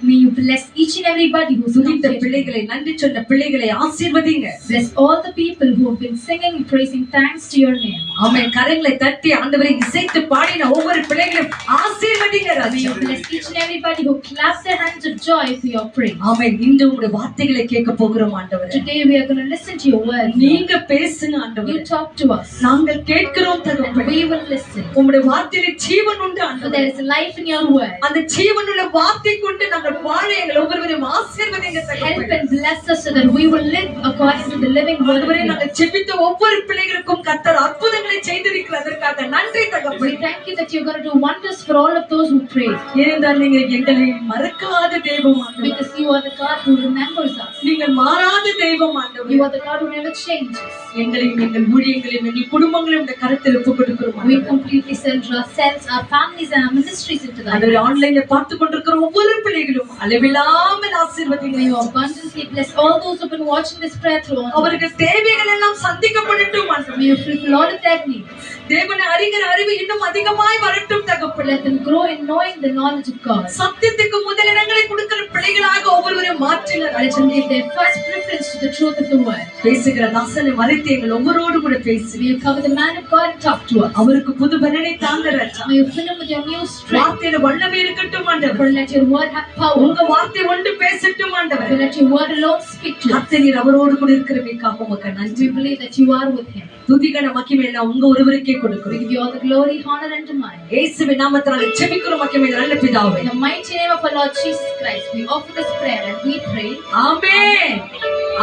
May you bless each and everybody who's துதித்த பிள்ளைகளை, நன்றி சொன்ன பிள்ளைகளை ஆசீர்வதிங்க. Bless all the people who have been singing and praising thanks to your name. ஆமென். கரங்களை தட்டி ஆண்டவரை இசைத்து பாடின ஒவ்வொரு பிள்ளைகளையும் ஆசீர்வதிங்க. May you bless each and everybody who claps their hands of joy for your praise. ஆமென். இன்று உங்களுடைய வார்த்தைகளை கேட்க போகிறோம் ஆண்டவரே. Today we are going to listen to your word. நீங்க பேசுங்க ஆண்டவரே. You talk to us. நாங்கள் கேட்கிறோம் தகப்பனே. We will listen. உம்முடைய வார்த்தையிலே ஜீவன் உண்டு For ஆண்டவரே. there is life in your word. அந்த ஜீவனுள்ள வார்த்தை கொண்டு நாங்கள் வாழ எங்கள் ஒவ்வொருவரையும் ஆசீர்வதிங்க Help தகப்பனே. and bless us so that we will live according to the living word of ஆண்டவரே, God. நாங்கள் ஜெபித்த ஒவ்வொரு பிள்ளைகளுக்கும் கர்த்தர் அற்புதங்களை செய்திருக்கிறதற்காக நன்றி தகப்பனே. We thank you that you're going to do wonders for all of those who pray. ஏனென்றால் நீங்க எங்களை மறக்காத தெய்வம் ஆண்டவரே. Because you are the God who remembers us. நீங்கள் மாறாத தெய்வம் ஆண்டவரே. You are the God who never changes. எங்களையும் எங்கள் ஊழியங்களையும் எங்கள் குடும்பங்களையும் இந்த கருத்தில் ஒப்புக் கொடுக்கிறோம் We ஆண்டவரே. completely surrender ourselves, our families and our ministries into that. ஆண்டவரே, ஆன்லைன்ல பார்த்து கொண்டிருக்கிற ஒவ்வொரு பிள்ளைகளும் அளவில்லாமல் ஆசீர்வதிங்க. May you abundantly bless all those who have been watching this prayer through online. அவருக்கு தேவைகள் எல்லாம் சந்திக்கப்படட்டும் ஆண்டவரே. May you fulfill all of their needs. தேவனை அறிகிற அறிவு இன்னும் அதிகமாய் வரட்டும் தகப்பனே. Let them grow in knowing the knowledge of God. சத்தியத்துக்கு முதலிடங்களை கொடுக்கிற பிள்ளைகளாக ஒவ்வொருவரையும் மாற்றுங்க. Let them give their first preference to the truth of the word. பேசுகிற தாசனை மறைத்து எங்கள் ஒவ்வொருவரோடு கூட பேசி May you cover the man of God and talk to us. அவருக்கு புது பலனை தாங்க ராஜா. May you fill him with your new strength. வார்த்தையில வல்லமை இருக்கட்டும் ஆண்டவரே. For let your word have power. உங்க வார்த்தை ஒன்று பேசட்டும் ஆண்டவரே. For let your word alone speak to us. கர்த்தர் அவரோடு கூட இருக்கிறமைக்காக உமக்கு நன்றி. We believe that you are with him. துதிகன மகிமை எல்லாம் உங்க ஒருவருக்கே We கொடுக்கிறோம். give you all the glory, honor and dominion. இயேசுவின் நாமத்தினால ஜெபிக்கிறோம் மகிமை நல்ல பிதாவே. In the mighty name of our Lord Jesus Christ, we offer this prayer and we pray. Amen.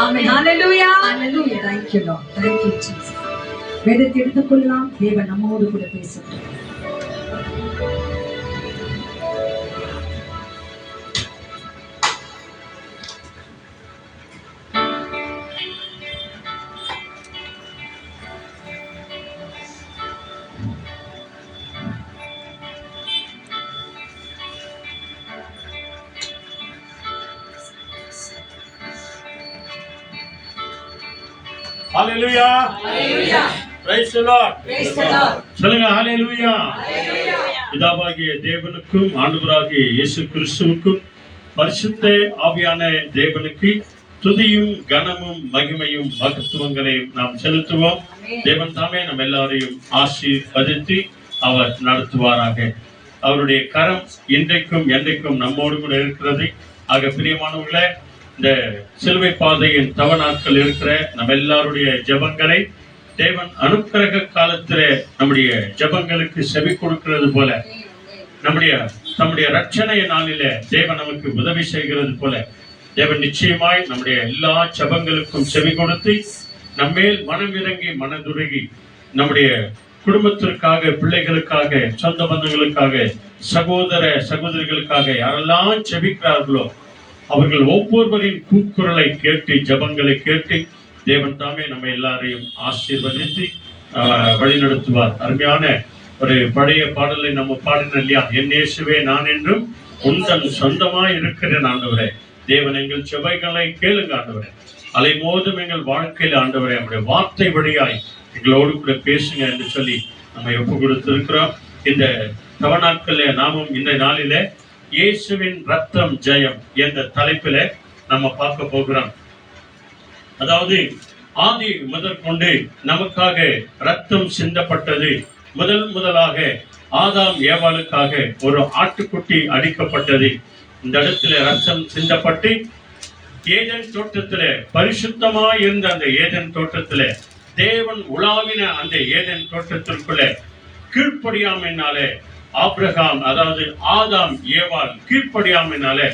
Amen. Hallelujah. Hallelujah. Thank you Lord. Thank you Jesus. வேதத்தை எடுத்துக்கொள்ளலாம். தேவன் நம்மோடு கூட பேசுகிறார். Hallelujah. Praise the Lord. சொல்லுங்க ஹalleluya. பிதாவாகிய தேவனுக்கும் ஆண்டவராகிய இயேசு கிறிஸ்துவுக்கும் பரிசுத்த ஆவியான தேவனுக்கு துதியும் கனமும் மகிமையும் மகத்துவங்களையும் நாம் செலுத்துவோம். தேவன் தாமே நம்ம எல்லாரையும் ஆசீர்வதித்து அவர் நடத்துவாராக. அவருடைய கரம் இன்றைக்கும் என்றைக்கும் நம்மோடு கூட இருக்கிறது. ஆக பிரியமானவர்களே, இந்த சிலுவை பாதையின் தவ நாட்கள் இருக்கிற நம்ம எல்லாருடைய ஜெபங்களை தேவன் அனுக்கிரக காலத்திலே நம்முடைய ஜெபங்களுக்கு செவி கொடுக்கிறது போல, நம்முடைய ரட்சணை நாளிலே தேவன் நமக்கு உதவி செய்கிறது போல, தேவன் நிச்சயமாய் நம்முடைய எல்லா ஜெபங்களுக்கும் செவி கொடுத்து நம்மேல் மனம் இறங்கி மனதுருகி நம்முடைய குடும்பத்திற்காக, பிள்ளைகளுக்காக, சொந்த பந்தங்களுக்காக, சகோதர சகோதரிகளுக்காக யாரெல்லாம் ஜெபிக்கிறார்களோ அவர்கள் ஒவ்வொருவரின் கூக்குரலை கேட்டு, ஜெபங்களை கேட்டு தேவன் தாமே நம்ம எல்லாரையும் ஆசீர்வதித்து வழிநடத்துவார். அருமையான ஒரு பழைய பாடலை நம்ம பாடினோம் இல்லையா? என் இயேசுவே நான் என்றும் உந்தன் சொந்தமாய் இருக்கிறேன் ஆண்டவரே. தேவன் எங்கள் செபங்களை கேளுங்க ஆண்டவரே. அலைமோதும் எங்கள் வாழ்க்கையில் ஆண்டவரே நம்முடைய வார்த்தை வழியாய் எங்களோடு கூட பேசுங்க என்று சொல்லி நம்ம ஒப்பு கொடுத்திருக்கிறோம். இந்த தவநாட்களிலே நாமும் இந்த நாளிலே இயேசுவின் ரத்தம் ஜெயம் என்ற தலைப்பில நம்ம பார்க்க போகிறோம். அதாவது ஆதி முதற்கொண்டு நமக்காக ரத்தம் சிந்தப்பட்டது. முதலாக ஆதாம் ஏவாளுக்காக ஒரு ஆட்டுக்குட்டி அடிக்கப்பட்டது. இந்த இடத்துல ரத்தம் சிந்தப்பட்டு ஏதேன் தோட்டத்தில பரிசுத்தமாய் இருந்த அந்த ஏதேன் தோட்டத்தில தேவன் உலாவின அந்த ஏதேன் தோட்டத்திற்குள்ள கீழ்ப்படியாமையினாலே ஆபிரகாம், அதாவது ஆதாம் ஏவாள் கீழ்ப்படியாமையினாலே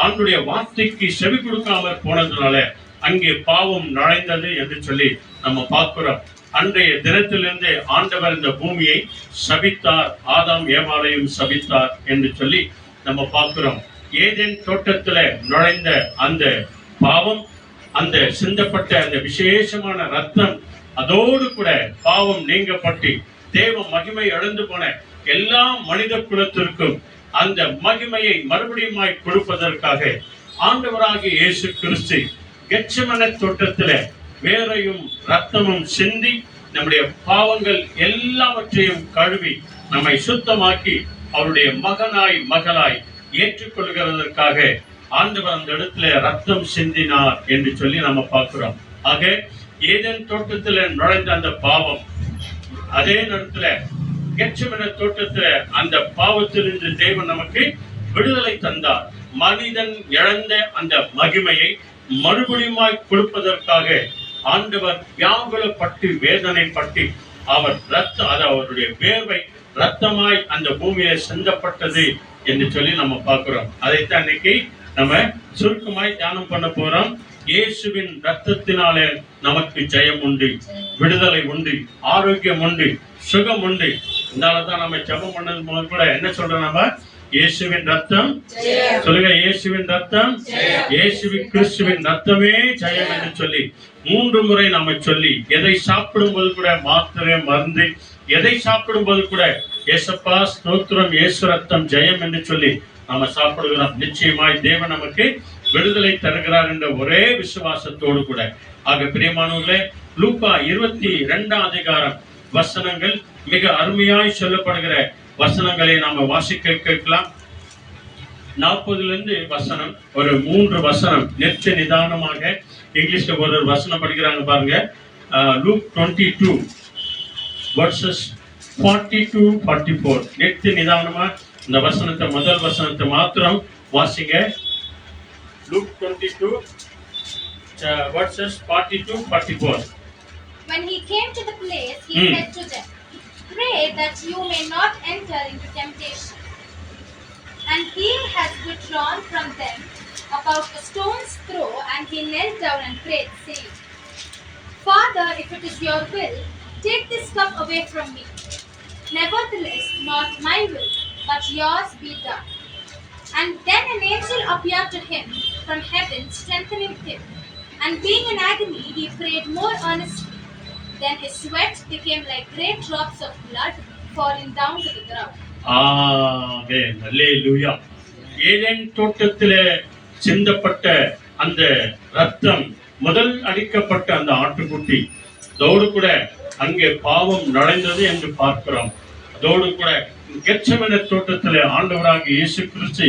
அவனுடைய வார்த்தைக்கு செவி கொடுக்காமல் போனதுனால அங்கே பாவம் நுழைந்தது என்று சொல்லி நம்ம பார்க்கிறோம். அன்றைய தினத்திலிருந்து ஆண்டவர் இந்த பூமியை சபித்தார், ஆதாம் ஏவாளையும் சபித்தார் என்று சொல்லி நம்ம பார்க்கிறோம். ஏதேன் தோட்டத்துல நுழைந்த அந்த பாவம், அந்த சிந்தப்பட்ட அந்த விசேஷமான ரத்தம், அதோடு கூட பாவம் நீங்கப்பட்டு தேவ மகிமை இழந்து போன எல்லா மனித குலத்திற்கும் அந்த மகிமையை மறுபடியும் கொடுப்பதற்காக ஆண்டவராகிய இயேசு கிறிஸ்து கெத்செமனே தோட்டத்தில வேரையும் ரத்தமும் சிந்தி நம்முடைய பாவங்கள் எல்லாவற்றையும் கழுவி நம்மை சுத்தமாக்கி அவருடைய மகனாய் மகளாய் ஏற்றுக்கொள்கிறதற்காக ஆண்டவர் அந்த இடத்துல ரத்தம் சிந்தினார் என்று சொல்லி நம்ம பார்க்கிறோம். ஆக ஏதேன் தோட்டத்துல நுழைந்த அந்த பாவம், அதே நேரத்துல கெத்செமனே தோட்டத்துல அந்த பாவத்திலிருந்து தேவன் நமக்கு விடுதலை தந்தார். மனிதன் இழந்த அந்த மகிமையை மறுபடியும் கொடுப்பதற்காக ஆண்டவர் வியாகுலப்பட்டு வேதனைப்பட்டு அவர் அவருடைய வேர்வை ரத்தமாய் அந்த பூமியில சிந்தப்பட்டது என்று சொல்லி நம்ம பார்க்கிறோம். அதைத்தான் இன்னைக்கு நம்ம சுருக்கமாய் தியானம் பண்ண போறோம். இயேசுவின் ரத்தத்தினாலே நமக்கு ஜெயம் உண்டு, விடுதலை உண்டு, ஆரோக்கியம் உண்டு, சுகம் உண்டு. இதனாலதான் நம்ம ஜெபம் பண்ணது முதல் கூட என்ன சொல்றோம்? நம்ம இயேசுவின் ரத்தம், சொல்லுங்க, இயேசுவின் ரத்தம், இயேசுவின் கிறிஸ்துவின் ரத்தமே ஜெயம் என்று சொல்லி 3 முறை நம்ம சொல்லி, எதை சாப்பிடும் போது கூட மாத்திரை மருந்து, எதை சாப்பிடும் போது கூட ஏசப்பா ஸ்தோத்திரம், இயேசு ரத்தம் ஜெயம் என்று சொல்லி நாம சாப்பிடுகிறோம். நிச்சயமாய் தேவன் நமக்கு விடுதலை தருகிறார் என்ற ஒரே விசுவாசத்தோடு கூட. ஆக பிரியமானவர்களே, லூக்கா 22 அதிகாரம் வசனங்கள் மிக அருமையாய் சொல்லப்படுகிற வசனங்களை நாம வாசிக்க கேட்கலாம். 40 வசனம், ஒரு 3 வசனம் நிறுத்த நிதானமாக இங்கிலீஷ்ல ஒரு வசனம் படிக்கிறாங்க பாருங்க. லூக் 22 verses 40-44 நிறுத்த நிதானமா இந்த வசனத்தை, முதல் வசனத்தை மாத்திரம் வாசிங்க. Luke 22 verses 40-44. When he came to the place, he said to them, "Pray that you may not enter into temptation." And he had withdrawn from them about a stone's throw, and he knelt down and prayed, saying, "Father, if it is your will, take this cup away from me. Nevertheless, not my will, but yours be done." And then an angel appeared to him from heaven, strengthening him. And being in agony, he prayed more earnestly. Then his sweat became like great drops of blood falling down to the ground. Amen, hallelujah. Eden தோட்டத்திலே சிந்தப்பட்ட அந்த ரத்தம், முதல் அடிக்கப்பட்ட அந்த ஆட்டுக்குட்டி, அதோடு கூட அங்கே பாவம் நுழைந்தது என்று பார்க்கிறோம். அதோடு கூட கெத்செமனே தோட்டத்திலே ஆண்டவராகிய இயேசு கிறிஸ்து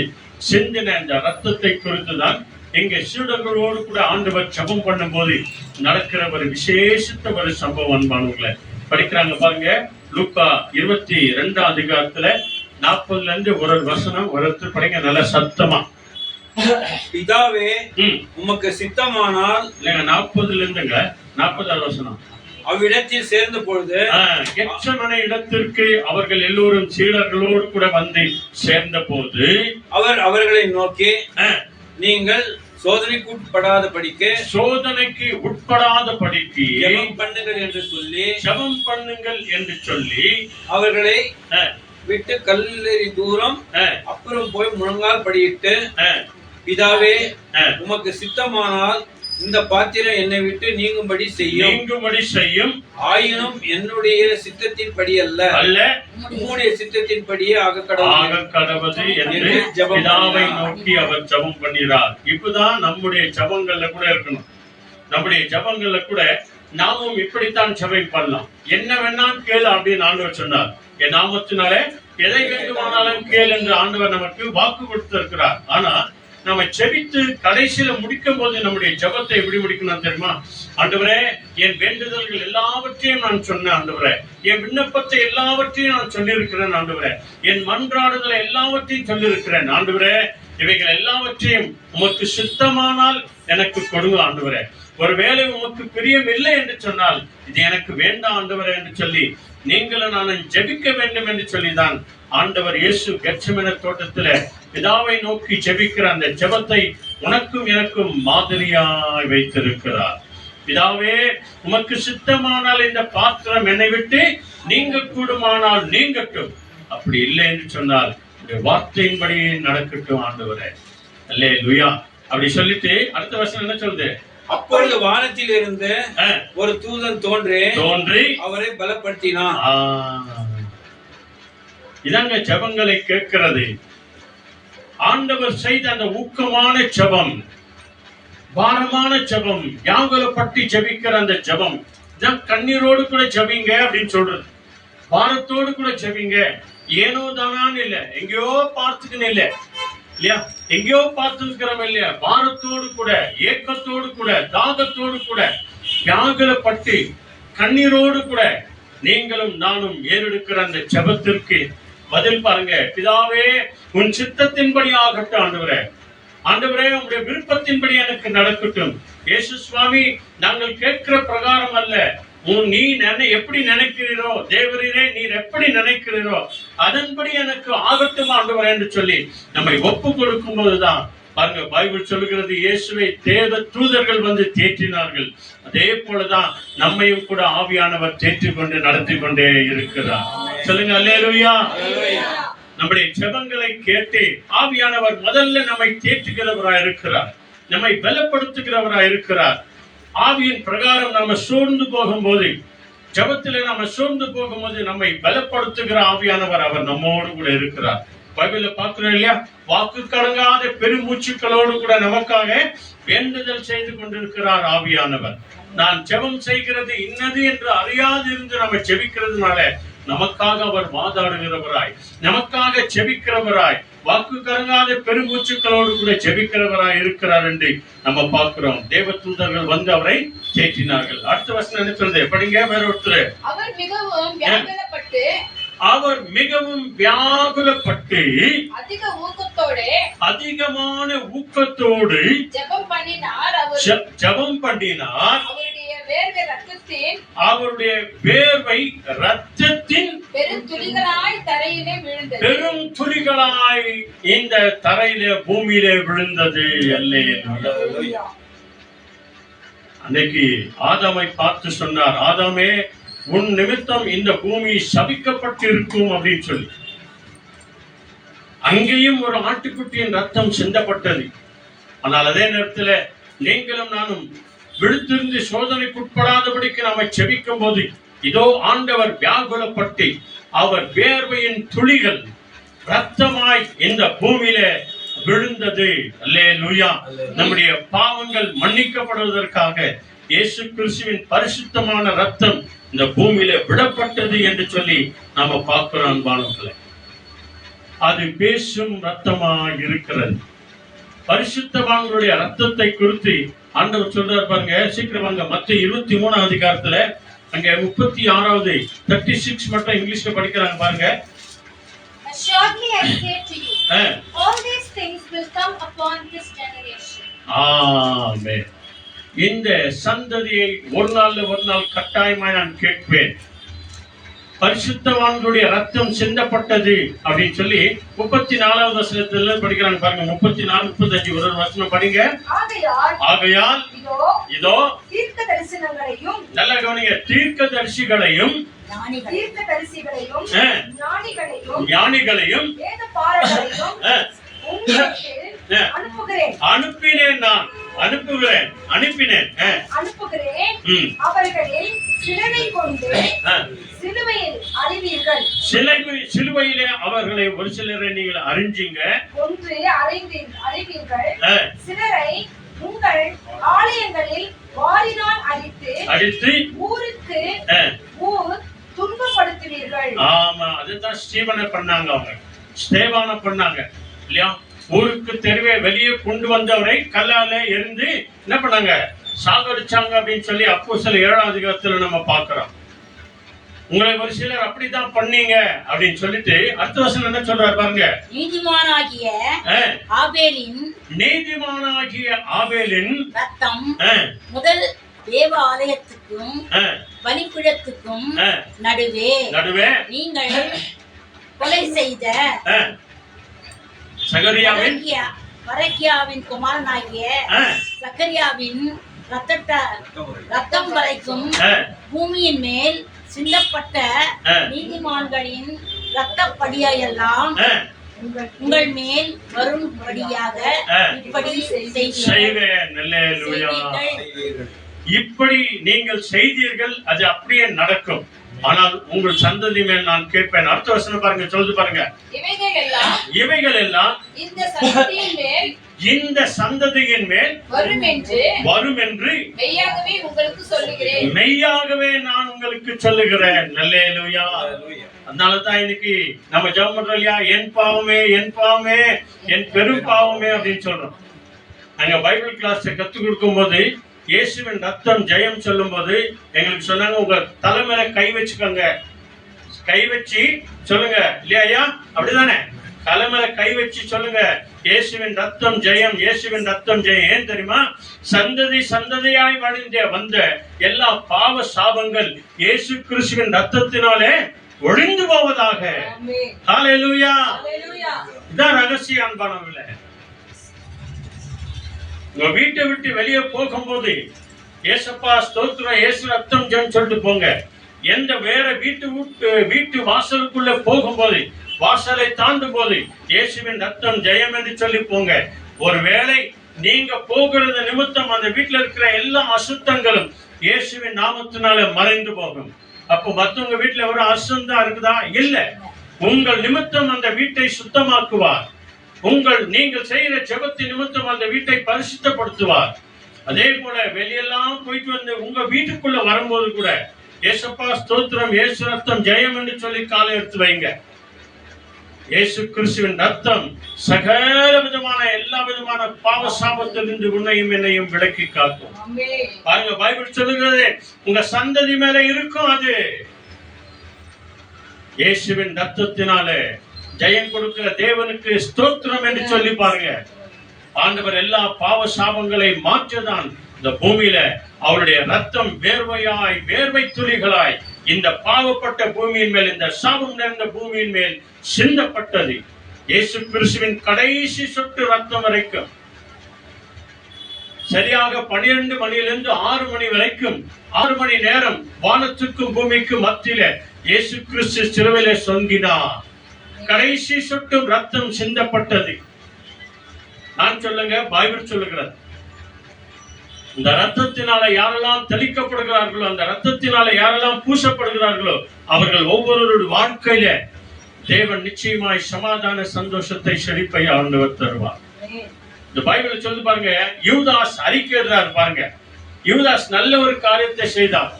சிந்தின அந்த ரத்தத்தை குறித்துதான் இங்க சீடர்களோடு கூட ஆண்டவர் ஜெபம் பண்ணும் போது நடக்கிற ஒரு விசேஷித்த ஒரு சம்பவம் அன்பானவர்களை படிக்கிறாங்க பாருங்க. லூக்கா 22 அதிகாரத்துல 40ல இருந்து ஒரு வசனம் ஒருத்தர் படிங்க நல்ல சத்தமா. பிதாவே ம் உமக்கு சித்தமானால் இல்லைங்க 40ல இருந்துங்க 40வது வசனம். அவ்விடத்தில் சேர்ந்த பொழுது கெத்செமனே இடத்திற்கு அவர்கள் எல்லோரும் சீடர்களோடு கூட வந்து சேர்ந்த போது அவர் அவர்களை நோக்கி நீங்கள் சோதனைக்கு உட்படாத படிக்கு ஜெபம் பண்ணுங்கள் என்று சொல்லி அவர்களை விட்டு கல்லெறி தூரம் அப்புறம் போய் முழங்கால் படியிட்டு பிதாவே உமக்கு சித்தமானால் இந்த பாத்திரம் என்னை விட்டு நீங்கும்படி செய்யும். ஆயினும் என்னுடைய சித்தத்தின்படி அல்ல உம்முடைய சித்தத்தின்படியே ஆக கடவுது என்று பிதாவை நோக்கி அவர் ஜெபம் பண்ணுகிறார். இப்பதான் நம்முடைய ஜெபங்கள்ல கூட இருக்கணும். நம்முடைய ஜெபங்கள்ல கூட நாமும் இப்படித்தான் ஜெபம் பண்ணலாம். என்ன வேணாலும் கேளு அப்படின்னு ஆண்டவர் சொன்னார். என் நாமத்தினாலே எதை வேண்டுமானாலும் கேள் என்று ஆண்டவர் நமக்கு வாக்கு கொடுத்திருக்கிறார். ஆனா நம்ம செபித்து கடைசியில முடிக்கும் போது நம்முடைய ஜெபத்தை எப்படி முடிக்கணும் தெரியுமா? ஆண்டவரே, என் வேண்டுதல்கள் எல்லாவற்றையும் நான் சொன்னேன் ஆண்டவரே, என் விண்ணப்பத்தை எல்லாவற்றையும் நான் சொல்லியிருக்கிறேன் ஆண்டவரே, என் மன்றாடுதலை எல்லாவற்றையும் சொல்லியிருக்கிறேன் ஆண்டவரே, இவைகள் எல்லாவற்றையும் உமக்கு சித்தமானால் எனக்கு கொடுங்க ஆண்டவரே. ஒருவேளை உமக்கு பிரியம் இல்லை என்று சொன்னால் இது எனக்கு வேண்டாம் ஆண்டவரே என்று சொல்லி நீங்களும் நானும் ஜெபிக்க வேண்டும் என்று சொல்லிதான் ஆண்டவர் இயேசு கெத்செமனே தோட்டத்தில பிதாவை நோக்கி ஜெபிக்கிற அந்த ஜெபத்தை உனக்கும் எனக்கும் மாதிரியாய் வைத்திருக்கிறார். பிதாவே, உமக்கு சித்தமானால் இந்த பாத்திரம் என்னை விட்டு நீங்க கூடுமானால் நீங்கட்டும், அப்படி இல்லை என்று சொன்னால் வார்த்தையின்படி நடக்கட்டும் ஆண்டவரே. அல்லேலூயா. அப்படி சொல்லிட்டு அடுத்த வசனம் என்ன சொல்லுது? அப்பொழுது வானத்தில் இருந்து ஒரு தூதன் தோன்றி அவரை பலப்படுத்தினான். இதாங்க ஜெபங்களை கேட்கிறது. ஆண்டவர் செய்த அந்த ஊக்கமான ஜெபம், பாரமான ஜெபம், வியாகுலப்பட்டு ஜெபிக்கிற அந்த ஜெபம், கண்ணீரோடு கூட ஜெபிங்க அப்படின்னு சொல்றது. பாரத்தோடு கூட ஜெபிங்க. ஏனோ தானான்னு இல்ல, எங்கேயோ பார்த்துக்கணும் இல்ல இல்லையா, எங்கேயோ பார்த்துக்கிறோம் இல்லையா, பாரத்தோடு கூட, ஏக்கத்தோடு கூட, தாகத்தோடு கூட, வியாகுலப்பட்டு கண்ணீரோடு கூட நீங்களும் நானும் ஏறெடுக்கிற அந்த ஜெபத்திற்கு பதில் பாருங்க. பிதாவே, உன் சித்தத்தின்படி ஆகட்டும் ஆண்டவரே, ஆண்டவரே உங்களுடைய விருப்பத்தின்படி எனக்கு நடக்கட்டும். இயேசு சுவாமி, நாங்கள் கேட்கிற பிரகாரம் அல்ல, நீ எப்படி நினைக்கிறீரோ, தேவரீரே நீர் எப்படி நினைக்கிறீரோ அதன்படி எனக்கு ஆகட்டும் ஆண்டவரே என்று சொல்லி நம்மை ஒப்பு கொடுக்கும் போதுதான் பாருங்க, பைபிள் சொல்லுகிறது, இயேசுவை தேவ தூதர்கள் வந்து தேற்றினார்கள். அதே போலதான் நம்மையும் கூட ஆவியானவர் தேற்றிக் கொண்டு நடத்தி கொண்டே இருக்கிறார். சொல்லுங்க அல்லேலூயா. நம்முடைய ஜெபங்களை கேட்டு ஆவியானவர் முதல்ல நம்மை தேற்றுகிறவராய் இருக்கிறார், நம்மை பலப்படுத்துகிறவராய் இருக்கிறார். ஆவியின் பிரகாரம் நாம சோர்ந்து போகும்போது, ஜெபத்திலே நாம சோர்ந்து போகும்போது நம்மை பலப்படுத்துகிற ஆவியானவர் அவர் நம்மோடு கூட இருக்கிறார். பைபிள்ல பாக்குறோம் இல்லையா, வாக்கு கடங்காத பெருமூச்சுக்களோடு கூட நமக்காக வேண்டுதல் செய்து கொண்டிருக்கிறார் ஆவியானவர். நான் ஜெபம் செய்கிறது இன்னது என்று அறியாது இருந்து நம்ம ஜெபிக்கிறதுனால நமக்காக அவர் வாதாடுகிறவராய், நமக்காக ஜெபிக்கிறவராய், வாக்கு கலங்காத பெருமூச்சுக்களோடு கூட ஜெபிக்கிறவராய் இருக்கிறார் என்று நம்ம பார்க்கிறோம். தேவ தூதர்கள் வந்து அவரை தேற்றினார்கள். அடுத்த வசனம் என்ன சொல்றது? எப்படிங்க? வேற ஒருத்தர் அவர் மிகவும் வியாகுலப்பட்டு அதிகமான ஊக்கத்தோடு ஜெபம் பண்ணினார். அவருடைய வேர்வை இரத்தத்தின் பெரும் துளிகளாய் இந்த தரையிலே பூமியிலே விழுந்தது. அல்லேலூயா. அன்னைக்கு ஆதாமை பார்த்து சொன்னார், ஆதாமே, உன் நிமித்தம் இந்த பூமி சபிக்கப்பட்டிருக்கும் அப்படின்னு சொல்லி. அங்கேயும் ஒரு ஆட்டுக்குட்டியின் ரத்தம் சிந்தப்பட்டது. ஆனால் அதே நேரத்தில் நீங்களும் நானும் விழுத்திருந்து சோதனைக்குட்படாதபடிக்கு நாம செபிக்கும் போது இதோ ஆண்டவர் வியாகுலப்பட்டு அவர் வேர்வையின் துளிகள் ரத்தமாய் இந்த பூமியில விழுந்தது. அல்லேலூயா. நம்முடைய பாவங்கள் மன்னிக்கப்படுவதற்காக இயேசு கிறிஸ்துவின் பரிசுத்தமான ரத்தம் இந்த பூமியில விடப்பட்டது என்று சொல்லி நாம பார்க்கிறோம். அன்பானவர்களே, அது பேசும் ரத்தமாய் இருக்கிறது. பரிசுத்தவான்களுடைய ரத்தத்தை குறித்து ஆண்டவர் சொல்றார் பாருங்க. சீக்கிரம் அங்க மத்திய 23 அதிகாரத்துல அங்க 36 36 மட்டும் இங்கிலீஷ்ல படிக்கிறாங்க பாருங்க. Surely I say to you, all these things will come upon this generation. ஆமென். இந்த சந்ததியை ஒரு நாள் கட்டாயமாய் நான் கேட்பேன். பரிசுத்தவான்களுடைய ரத்தம் சிந்தப்பட்டது அப்படின்னு சொல்லி 34வது வசனத்துல படிக்கிறாங்க பாருங்க. 34, 35 ஒரு வசனம் படிங்க. ஆகையால் இதோ தீர்க்கதரிசனங்களையும், நல்ல கவனிங்க, தீர்க்கதரிசிகளையும் ஞானிகளையும் அனுப்பினேன். நான் அனுப்பினேன். அவர்களில் சிலரை கொண்டு சிலுவையில் அறைவீர்கள். சிலுவையிலே அவர்களை ஒரு சிலரை நீங்கள் அறிஞ்சீங்க, ஒன்று அறைவீர்கள். சிலரை உங்கள் ஆலயங்களில் வாரினால் அடித்து ஊருக்கு ஊர் துன்பப்படுத்துவீர்கள். ஆமா, அதுதான் ஸ்டீவனை பண்ணாங்க. அவங்க ஸ்தேவானை பண்ணாங்க இல்லையா? ஊருக்கு தெருவே வெளியே கொண்டு வந்தவரை கல்லால எரிந்து என்ன பண்ணாங்க? சாகடிச்சாங்க அப்படின்னு சொல்லி அப்போஸ்தலர் 7ஆம் அதிகாரத்துல நம்ம பார்க்கிறோம். உங்களை ஒரு சிலர் அப்படித்தான் பண்ணீங்க அப்படின்னு சொல்லிட்டு அடுத்த வசனம் என்ன சொல்றாரு பாருங்க. நீதிமானாகிய ஆபேலின் ரத்தம் முதல் தேவாலயத்துக்கும் பலிபீடத்துக்கும் நடுவே நீங்கள் கொலை செய்த பரக்கியாவின் குமாரனாகிய சக்கரியாவின் ரத்தம் வரைக்கும் பூமியின் மேல் சிந்தப்பட்ட நீதிமான்களின் ரத்தப்படியெல்லாம் உங்கள் மேல் வரும்படியாக இப்படி செய்வேன். இப்படி நீங்கள் செய்தீர்கள், அது அப்படியே நடக்கும். ஆனால் உங்கள் சந்ததி மேல் நான் கேட்பேன். அடுத்த வசனம் பாருங்க, சொல்லுது பாருங்க. இவைகள் எல்லாம் இந்த சந்ததியின் மேல் வரும் என்று மெய்யாகவே நான் உங்களுக்கு சொல்லுகிறேன். அல்லேலூயா. அதனாலதான் இன்னைக்கு நம்ம ஜெபம் பண்றோம் இல்லையா? என் பாவமே என் பெரும் பாவமே அப்படின்னு சொல்றோம். நாங்க பைபிள் கிளாஸ் கத்துக் கொடுக்கும் போது இயேசுவின் ரத்தம் ஜெயம் சொல்லும் போது எங்களுக்கு சொன்னாங்க, உங்க தலைமையில கை வச்சுக்கோங்க, கை வச்சு சொல்லுங்க இல்லையா? அப்படிதானே? தலைமையில கை வச்சு சொல்லுங்க, இயேசுவின் ரத்தம் ஜெயம், இயேசுவின் ரத்தம் ஜெயம். ஏன் தெரியுமா? சந்ததியாய் வந்த எல்லா பாவ சாபங்கள் இயேசு கிறிஸ்துவின் ரத்தத்தினாலே ஒழிந்து போவதாக. ஹல்லேலூயா. இதான் ரகசிய அன்பானவர்களே. உங்க வீட்டை விட்டு வெளியே போகும்போது ஏசப்பா ஸ்தோத்திரம், இயேசு ரத்தம் ஜெயம் சொல்லிட்டு போங்க. எந்த வேற வீட்டு வாசலுக்குள்ள போகும்போது, வாசலை தாண்டும் போது இயேசுவின் ரத்தம் ஜெயம் என்று சொல்லி போங்க. ஒருவேளை நீங்க போகிறது நிமித்தம் அந்த வீட்டுல இருக்கிற எல்லா அசுத்தங்களும் இயேசுவின் நாமத்தினால மறைந்து போகும். அப்போ மத்தவங்க வீட்டுல ஒரு அசுத்தம் இருக்குதா? இல்ல. உங்கள் நிமித்தம் அந்த வீட்டை சுத்தமாக்குவார். நீங்கள் செய்கிற ஜெபத்தின் நிமித்தம் அந்த வீட்டை பரிசுத்தப்படுத்துவார். அதே போல வெளியெல்லாம் போயிட்டு வந்து உங்க வீட்டுக்குள்ள வரும்போது கூட ஏசப்பா ஸ்தோத்திரம், இயேசு ரத்தம் ஜெயம் என்று சொல்லி காலை எடுத்து வைங்க. இயேசு கிறிஸ்துவின் ரத்தம் சகல விதமான எல்லா விதமான பாவ சாபத்திலிருந்து உன்னையும் என்னையும் விலக்கி காக்கும். பாருங்க, பைபிள் சொல்லுகிறது உங்க சந்ததி மேல இருக்கும். அது இயேசுவின் ரத்தத்தினாலே ஜெயம் கொடுக்கிற தேவனுக்கு ஸ்தோத்திரம் என்று சொல்லி பாருங்க. ஆண்டவர் எல்லா பாவ சாபங்களை மாற்றதான் இந்த பூமியில அவருடைய ரத்தம் வேர்வை துளிகளாய் இந்த பாவப்பட்ட பூமியின் மேல், இந்த சாபம் நிறைந்த பூமியின் மேல் சிந்தப்பட்டது. இயேசு கிறிஸ்துவின் கடைசி சொட்டு ரத்தம் வரைக்கும், சரியாக 12 மணியிலிருந்து 6 மணி வரைக்கும் 6 மணி நேரம் வானத்துக்கும் பூமிக்கும் மத்தியில இயேசு கிறிஸ்து சிலுவையிலே தொங்கினார். கடைசி சொட்டும் ரத்தம் சிந்தப்பட்டது. நான் சொல்லுங்க, பைபிள் சொல்லுகிறது. இந்த ரத்தத்தினால யாரெல்லாம் தெளிக்கப்படுகிறார்களோ, அந்த ரத்தத்தினால யாரெல்லாம் பூசப்படுகிறார்களோ, அவர்கள் ஒவ்வொருவருடைய வாழ்க்கையில தேவன் நிச்சயமாய் சமாதான சந்தோஷத்தை செழிப்பை ஆண்டவர் தருவார். இந்த பைபிள் சொல்லி பாருங்க, யூதாஸ் அறிக்கையிடுறாரு பாருங்க. யூதாஸ் நல்ல ஒரு காரியத்தை செய்தார்.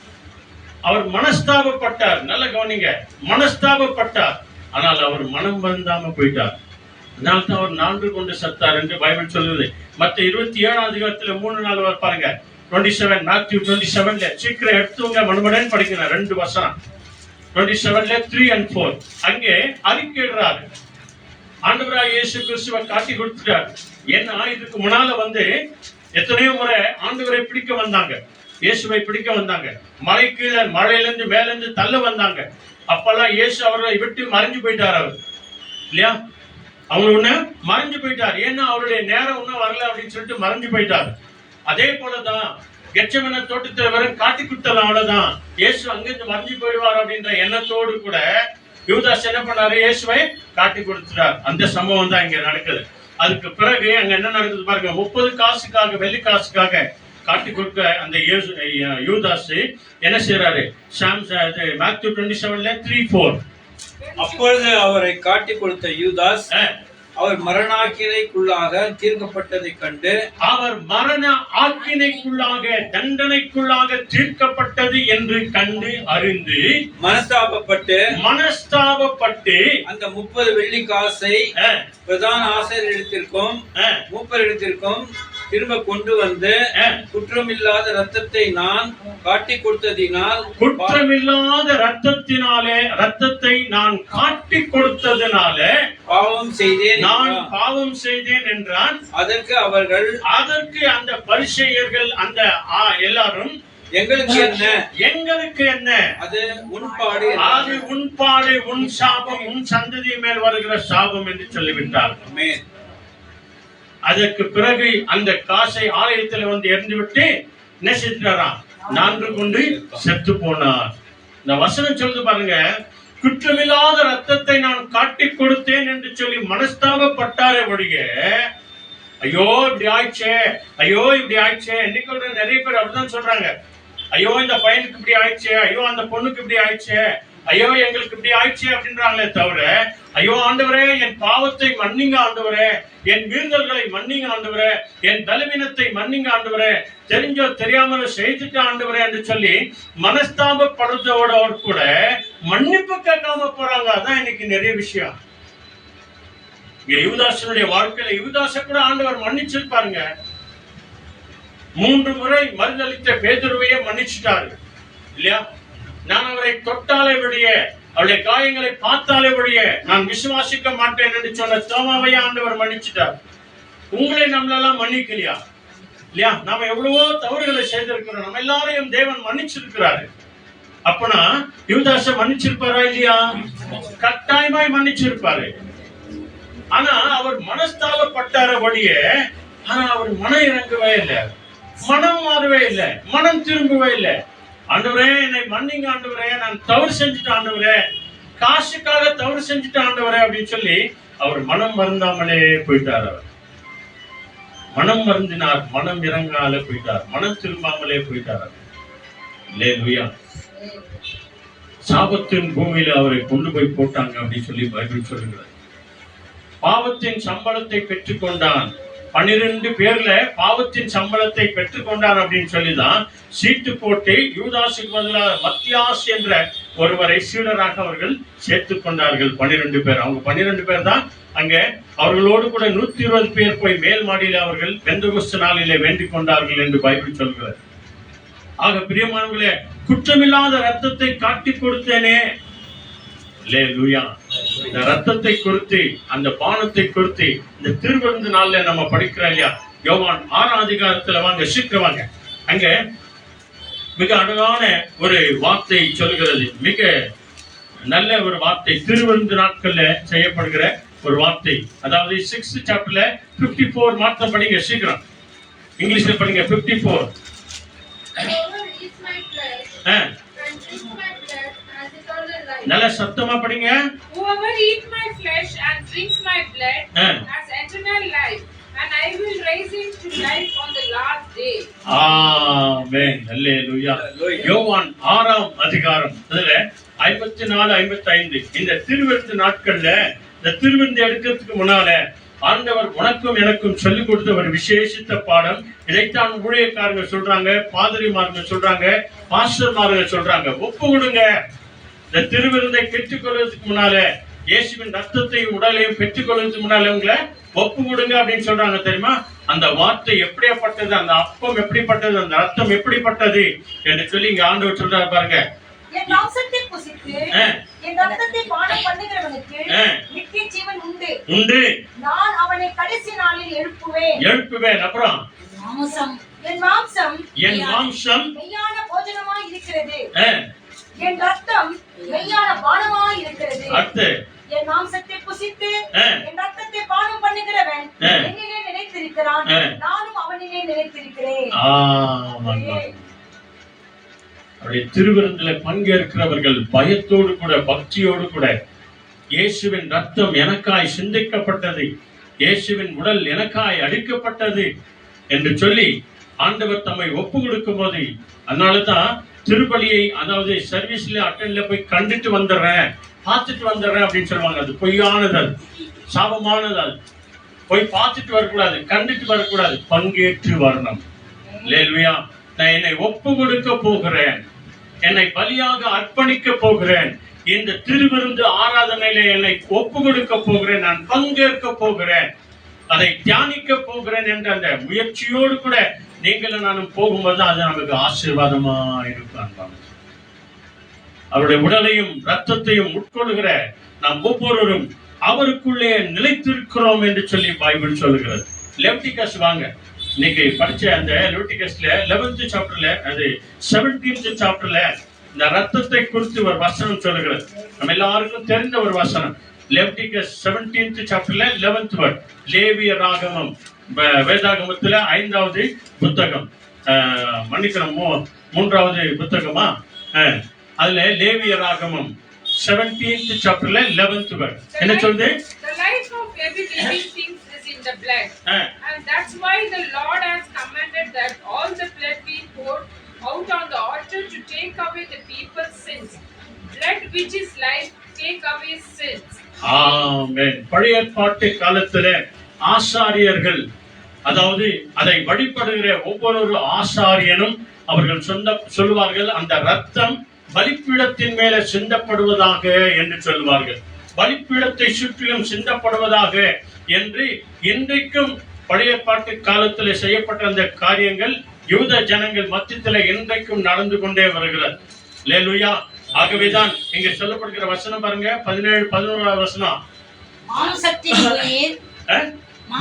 அவர் மனஸ்தாபப்பட்டார். நல்ல கவனிங்க, மனஸ்தாபப்பட்டார். ஆனால் அவர் மனம் வருந்தாம போயிட்டார். அதனால்தான் அவர் 4 கொண்டு செத்தார் என்று பைபிள் சொல்லுது. மத்த 27ஆம் அதிகாரத்துல 3-4 பாருங்க. 27 மேத்யூ 27ல சீக்கிரம் எடுத்துவங்க, மனுமடன் படிக்கணும். 2 வசனம் 27ல 3 and 4 அங்கே அறிக்கையிடுறாரு. ஆண்டவராய் இயேசு கிறிஸ்துவை காட்டி கொடுத்துட்டார். ஏன்னா இதுக்கு முன்னால எத்தனையோ முறை ஆண்டவரை பிடிக்க வந்தாங்க, இயேசுவை பிடிக்க வந்தாங்க, மலையிலிருந்து மேலிருந்து தள்ள வந்தாங்க. அப்பெல்லாம் இயேசு அவர்களை விட்டு மறைஞ்சு போயிட்டார். அவர் இல்லையா, அவர் உன்ன மறைஞ்சு போயிட்டார். ஏன்னா அவருடைய நேரம் இன்னும் வரல அப்படின்னு சொல்லிட்டு மறைஞ்சு போயிட்டார். அதே போலதான் கெத்செமனே தோட்டத்தில் வெறும் காட்டி கொடுத்தலாம், அவ்வளவுதான். இயேசு அங்கிருந்து மறைஞ்சு போயிடுவார் அப்படின்ற எண்ணத்தோடு கூட யூதாஸ் என்ன பண்ணாரு, இயேசுவை காட்டி கொடுத்துட்டார். அந்த சம்பவம் தான் இங்க நடக்குது. அதுக்கு பிறகு அங்க என்ன நடக்குது பாருங்க. 30 காசுக்காக, வெள்ளி காசுக்காக காட்டி கொடுக்க அந்த யூதாஸ் என்ன செய்யறாரு, மேத்யூ 27:3-4. அப்பொழுது அவரை காட்டி கொடுத்த யூதாஸ் அவர் மரணாக்கினைக்குள்ளாக தீர்க்கப்பட்டதை கண்டு, அவர் மரண ஆக்கினைக்குள்ளாக, தண்டனைக்குள்ளாக தீர்க்கப்பட்டது என்று கண்டு அறிந்து மனஸ்தாபப்பட்டு அந்த 30 வெள்ளி காசை பிரதான ஆசாரியரிடத்திற்கும் மூப்பரிடத்திற்கும் திரும்ப கொண்டு வந்து, குற்றமில்லாத ரத்தத்தை நான் காட்டி கொடுத்ததினால், குற்றமில்லாத ரத்தத்தை நான் காட்டி கொடுத்ததினாலே பாவம் செய்தேன், நான் பாவம் செய்தேன் என்றான். அதற்கு அந்த பரிசேயர்கள் அந்த எல்லாரும், எங்களுக்கு என்ன, அது உன் பாடு, உன் சாபம், உன் சந்ததி மேல் வருகிற சாபம் என்று சொல்லிவிட்டார். அதற்கு பிறகு அந்த காசை ஆலயத்தில் எறிந்து விட்டு என்ன செஞ்சாராம், நான்கு கொண்டு செத்து போனார். இந்த வசனம் சொல்லுது பாருங்க, குற்றமில்லாத ரத்தத்தை நான் காட்டி கொடுத்தேன் என்று சொல்லி மனஸ்தாபப்பட்டாரே ஒழிய, ஐயோ இப்படி ஆயிடுச்சே, ஐயோ இப்படி ஆயிடுச்சே. இன்னைக்கு நிறைய பேர் அப்படிதான் சொல்றாங்க, ஐயோ இந்த பையனுக்கு இப்படி ஆயிடுச்சே, ஐயோ அந்த பொண்ணுக்கு இப்படி ஆயிடுச்சே, ஐயோ எங்களுக்கு இப்படி ஆயிடுச்சு அப்படின்றாங்களே தவிர, ஐயோ ஆண்டவரே என் பாவத்தை மன்னிங்க ஆண்டவரே, என் மீறுதல்களை மன்னிங்க ஆண்டவரே, என் பலவீனத்தை மன்னிங்க ஆண்டவரே, தெரிஞ்சோ தெரியாமலோ செய்துட்டு ஆண்டவரே என்று சொல்லி மனஸ்தாபப்படுறதோட கூட மன்னிப்பு கேட்காம போறாங்க. அதான் இன்னைக்கு நிறைய விஷயம். யூதாசனுடைய வாழ்க்கையில யூதாச கூட ஆண்டவர் மன்னிச்சிருப்பாருங்க. 3 முறை மறுதளித்த பேதுருவையே மன்னிச்சுட்டாரு இல்லையா. நான் அவரை தொட்டாலே வழிய, அவருடைய காயங்களை பார்த்தாலே வழிய நான் விசுவாசிக்க மாட்டேன் என்று சொன்ன தோமாவையே ஆண்டவர் மன்னிச்சுட்டார். உங்களை நம்மளெல்லாம் மன்னிக்கலையா இல்லையா? நாம எவ்வளவோ தவறுகளை செய்திருக்கிறோம், நம்ம எல்லாரையும் தேவன் மன்னிச்சிருக்கிறாரு. அப்பனா யூதாச மன்னிச்சிருப்பாரா இல்லையா? கட்டாயமாய் மன்னிச்சிருப்பாரு. ஆனா அவர் மனஸ்தாபப்பட்டார வழிய, ஆனா அவர் மனம் இறங்கவே இல்லை, மனம் மாறவே இல்லை, மனம் திரும்பவே இல்லை. ஆண்டவரே என்னை மன்னிங்க ஆண்டவரே, நான் தவறு செஞ்சுட்டேன் ஆண்டவரே, காசுக்காக தவறு செஞ்சுட்டேன் ஆண்டவரே அப்படின்னு சொல்லி அவர் மனம் வருந்தாமலே போயிட்டார். அவர் மனம் வருந்தினார், மனம் இறங்காமலே போயிட்டார், மனம் திரும்பாமலே போயிட்டார். அல்லேலூயா. சாபத்தின் பூமியில அவரை கொண்டு போய் போட்டாங்க அப்படின்னு சொல்லி பைபிள் சொல்லுகிறது. பாவத்தின் சம்பளத்தை பெற்றுக்கொண்டான். 12 பேர்ல பாவத்தின் சம்பளத்தை பெற்றுக்கொண்டார் அப்படின்னு சொல்லிதான் சீட்டு போட்டு யூதாசுக்கு பதிலாக மத்தியாஸ் என்ற ஒருவரை சீடராக அவர்கள் சேர்த்துக் கொண்டார்கள். 12 பேர். அவங்க 12 பேர் தான் அங்க அவர்களோடு கூட 120 பேர் போய் மேல் மாடியில அவர்கள் பெந்தெகோஸ்து நாளிலே வேண்டிக் கொண்டார்கள் என்று பைபிள் சொல்கிறது. ஆக பிரியமானவர்களே, குற்றமில்லாத ரத்தத்தை காட்டி கொடுத்தேனே, அல்லேலூயா. இந்த ரத்தத்தை கொடுத்து, அந்த பானத்தை கொடுத்து, இந்த திருவிருந்து நாள்ல நம்ம படிக்கிறோம் இல்லையா, யோவான் 6ஆம் அதிகாரத்துல வாங்க, சீக்கிரம் வாங்க. அங்க மிக அழகான ஒரு வார்த்தை சொல்கிறது, மிக நல்ல ஒரு வார்த்தை, திருவிருந்து நாட்கள்ல செய்யப்படுகிற ஒரு வார்த்தை. அதாவது 6th சாப்டர்ல 54 மாத்திரம் படிங்க, சீக்கிரம் இங்கிலீஷ்ல படிங்க. 54. நல்ல சத்தமா படிங்க. Whoever eats my flesh and drinks my blood has eternal life, and I will raise him to life on the last day. ஆமென். அல்லேலூயா. யோவான் 6ஆம் அதிகாரம் அதுல 54 55 இந்த திருவிருந்து நாட்கள்ல, இந்த திருவிருந்து எடுக்கிறதுக்கு முன்னால ஆண்டவர் உனக்கும் எனக்கும் சொல்லிக் கொடுத்த ஒரு விசேஷித்த பாடம். இதைத்தான் ஊழியக்காரங்க சொல்றாங்க, பாதிரிமார்கள் சொல்றாங்க, பாஸ்டர்மார்கள் சொல்றாங்க. ஒப்பு கொடுங்க. இந்த திருவிருந்தை பெற்றுக் கொள்வதற்கு முன்னால, இயேசுவின் ரத்தத்தையும் உடலையும் பெற்றுக் கொள்வதற்கு முன்னால உங்களை ஒப்பு கொடுங்க அப்படின்னு சொல்றாங்க. தெரியுமா? அந்த வார்த்தை எப்படியாப்பட்டது, அந்த அப்பம் எப்படிப்பட்டது, அந்த ரத்தம் எப்படிப்பட்டது என்று சொல்லி இங்க ஆண்டவர் சொல்றாரு பாருங்க. என் மாம்சத்தை புசித்து என் ரத்தத்தை பானம் பண்ணுகிறவனுக்கு நித்திய ஜீவன் உண்டு. நான் அவனை கடைசி நாளில் எழுப்புவேன். அப்புறம் என் மாம்சம் மெய்யான போஜனமாய் இருக்கிறது. என் ரத்தம் மெய்யான பானமாய் இருக்கிறது. என் மாம்சத்தை புசித்து என் ரத்தத்தை பானம் பண்ணுகிறவன் என்னிலே நிலைத்திருக்கிறான், நானும் அவனிலே நிலைத்திருக்கிறேன். திருவிருந்தில பங்கேற்கிறவர்கள் பயத்தோடு கூட பக்தியோடு கூட இயேசுவின் ரத்தம் எனக்காய் சிந்திக்கப்பட்டது, இயேசுவின் உடல் எனக்காய் அடிக்கப்பட்டது என்று சொல்லி ஆண்டவர் தம்மை ஒப்பு கொடுக்கும் போது, அதனாலதான் திருப்பலியை, அதாவது சர்வீஸ்ல அட்டன்ல போய் கண்டுட்டு வந்துடுறேன், பார்த்துட்டு வந்துடுறேன் அப்படின்னு சொல்லுவாங்க. அது பொய்யானது, அது சாபமானது. அது போய் பார்த்துட்டு வரக்கூடாது, கண்டுட்டு வரக்கூடாது, பங்கேற்று வரணும். அல்லேலூயா. நான் என்னை ஒப்பு கொடுக்க போகிறேன், என்னை பலியாக அர்ப்பணிக்க போகிறேன், இந்த திருவிருந்து ஆராதனையில என்னை ஒப்பு கொடுக்க போகிறேன், நான் பங்கேற்க போகிறேன், அதை தியானிக்க போகிறேன் என்ற அந்த முயற்சியோடு கூட நீங்களும் நானும் போகும்போது அது நமக்கு ஆசீர்வாதமா இருக்கும். அவருடைய உடலையும் ரத்தத்தையும் உட்கொள்கிற நாம் ஒவ்வொருவரும் அவருக்குள்ளே நிலைத்திருக்கிறோம் என்று சொல்லி பைபிள் சொல்லுகிறது. லெவிட்டிகஸ் வாங்க, இன்னைக்கு படிச்ச அந்த லெவிட்டிகஸ்ல 11th சாப்டர்ல, அது 17th சாப்டர்ல இந்த ரத்தத்தை குறித்து ஒரு வசனம் சொல்லுகிறது. நம்ம எல்லாருக்கும் தெரிந்த ஒரு வசனம். லெவிட்டிகஸ் 17th சாப்டர்ல 11th வேர்ட், லேவிய ராகமம், வேதாகமத்துல 5வது புத்தகம், மன்னிக்கிறோம் 3வது புத்தகமா, அதுல லேவிய ராகமம் 17th சாப்டர்ல 11th வேர்ட் என்ன சொல்லுது? The life of every living thing is in the blood, and that's why the Lord has commanded that all the blood be poured out on the altar to take away the people's sins. Blood which is life take away sins. ஆமென். பழைய ஏற்பாட்டு காலத்துல ஆசாரியர்கள், அதாவது அதை வழிபடுகிற ஒவ்வொரு ஆசாரியனும் அவர்கள் சொல்லுவார்கள், அந்த ரத்தம் பலிப்பீடத்தின் மேல சிந்தப்படுவதாக என்று சொல்வார்கள். பலிப்பீடத்தை சுற்றிலும் சிந்தப்படுவதாக என்று இன்றைக்கும் பழைய பாட்டு காலத்தில் செய்யப்பட்ட அந்த காரியங்கள் யூத ஜனங்கள் மத்தியில இன்றைக்கும் நடந்து கொண்டே வருகிறது. அல்லேலூயா. ஆகவேதான் இங்க சொல்லப்படுகிற வசனம் பாருங்க, 17-11 வசனம்.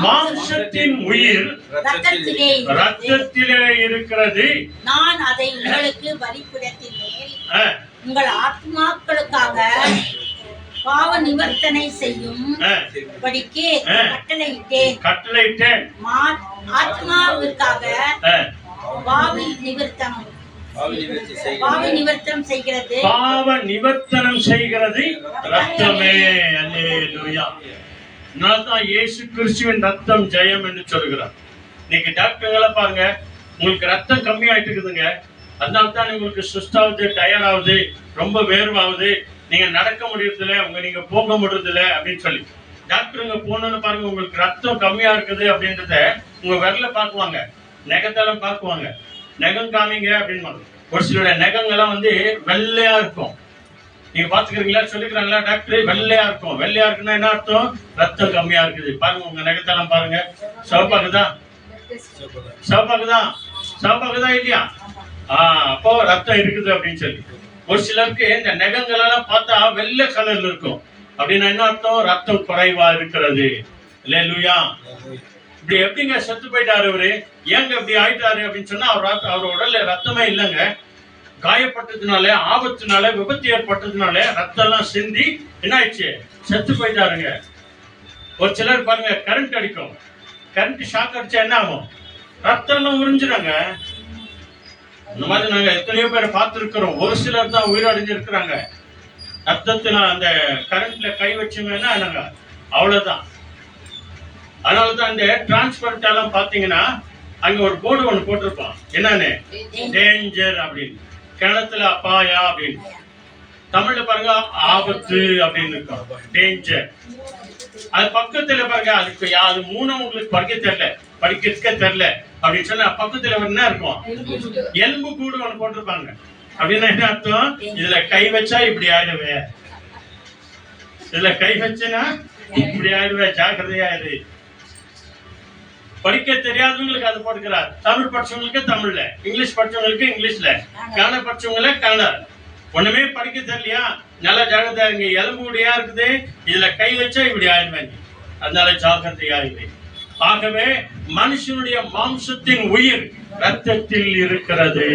மாம்சத்தின் உயிர் ரத்தத்திலே இருக்கிறது. நான் அதை உங்களுக்கு பலிபீடத்தின் மேல் உங்கள் ஆத்மாக்களுக்காக பாவ நிவர்த்தனை செய்யும் படிக்கு கட்டளையிட்டேன். ஆத்மாவிற்காக பாவ நிவர்த்தனம் செய்கிறது. பாவ நிவர்த்தனம் செய்கிறது ரத்தமே. அல்லேலூயா. அதனால்தான் இயேசு கிறிஸ்துவின் ரத்தம் ஜெயம் என்று சொல்கிறார். இன்னைக்கு டாக்டர்களை பாருங்க, உங்களுக்கு ரத்தம் கம்மி ஆயிட்டு இருக்குதுங்க, அதனால்தான் உங்களுக்கு சுஸ்டாவது, டயர்ட் ஆகுது, ரொம்ப வேர்வாகுது, நீங்க நடக்க முடியறதில்ல, நீங்க போக முடியறதில்ல அப்படின்னு சொல்லி டாக்டருங்க போனோன்னு பாருங்க, உங்களுக்கு ரத்தம் கம்மியா இருக்குது அப்படின்றத உங்க விரல பாக்குவாங்க, நெகத்தெல்லாம் பாக்குவாங்க, நெகம் காமிங்க அப்படின்னு. ஒரு சிலருடைய நெகங்கள்லாம் வந்து வெள்ளையா இருக்கும். நீங்க பாத்துக்கிறீங்களா, சொல்லிக்கிறாங்களா டாக்டர்? வெள்ளையா இருக்கும். வெள்ளையா இருக்குன்னா என்ன அர்த்தம்? ரத்தம் கம்மியா இருக்குது. பாருங்க உங்க நெகத்தெல்லாம் பாருங்க, சிவப்பாக்குதா இல்லையா? அப்போ ரத்தம் இருக்குது அப்படின்னு சொல்லி. ஒரு சிலருக்கு இந்த நெகங்கள் எல்லாம் பார்த்தா வெள்ளை கலர்ல இருக்கும். அப்படின்னா என்ன அர்த்தம்? ரத்தம் குறைவா இருக்கிறது. அல்லேலூயா. இப்படி எப்படிங்க செத்து போயிட்டாரு அவரு, ஏங்க இப்படி ஆயிட்டாரு அப்படின்னு சொன்னா, அவர் உடல்ல ரத்தமே இல்லைங்க. காயப்பட்டதுனால, ஆபத்துனால, விபத்து ஏற்பட்டதுனால ரத்தம் எல்லாம் சிந்தி என்ன ஆயிடுச்சு, செத்து போயிட்டாருங்க. ஒரு சிலர் பாருங்க, கரண்ட் அடிக்கும், கரண்ட் ஷாக் அடிச்சா என்ன ஆகும்? ரத்தம் எல்லாம் உறிஞ்சிடாங்க. இந்த மாதிரி நாங்க எத்தனையோ பேரை பார்த்திருக்கிறோம். ஒரு சிலர் தான் உயிரடைஞ்சிருக்கிறாங்க. ரத்தத்துல அந்த கரண்ட்ல கை வச்சுங்கன்னா நாங்க அவ்வளவுதான். அதனாலதான் இந்த டிரான்ஸ்பரண்ட் எல்லாம் பாத்தீங்கன்னா அங்க ஒரு போர்டு ஒண்ணு போட்டிருப்பான், என்னன்னு, டேஞ்சர் அப்படின்னு, கிணத்துல அப்பாயா அப்படின்னு. தமிழ்ல பாருங்க ஆபத்து அப்படின்னு இருக்கும், டேஞ்சர். அது பக்கத்துல பாருங்க, அதுக்கு அது மூணும் உங்களுக்கு படிக்க தெரியல அப்படின்னு சொன்னா பக்கத்துல என்ன இருக்கும், எலும்பு கூடு ஒண்ணு போட்டிருப்பாங்க. அப்படின்னா என்ன அர்த்தம்? இதுல கை வச்சா இப்படி ஆயிடுவே, இதுல கை வச்சுன்னா இப்படி ஆயிடுவே, ஜாக்கிரதையா இரு. படிக்க தெரியாதவங்களுக்கு அது போட்டுக்கிறார். தமிழ் படிச்சவங்களுக்கு தமிழ்ல, இங்கிலீஷ் படிச்சவங்களுக்கு இங்கிலீஷ்ல, கன்னட படிச்சவங்கள கன்னடா. ஒண்ணுமே படிக்க தெரியலையா, நல்ல ஜாகிரதையா இங்க எலும்புடையா இருக்குது, இதுல கை வச்சா இப்படி ஆயிடுவாங்க. அதனால ஜாகிரதையா இல்லை. ஆகவே மனுஷனுடைய மாம்சத்தின் உயிர் ரத்தத்தில் இருக்கிறது.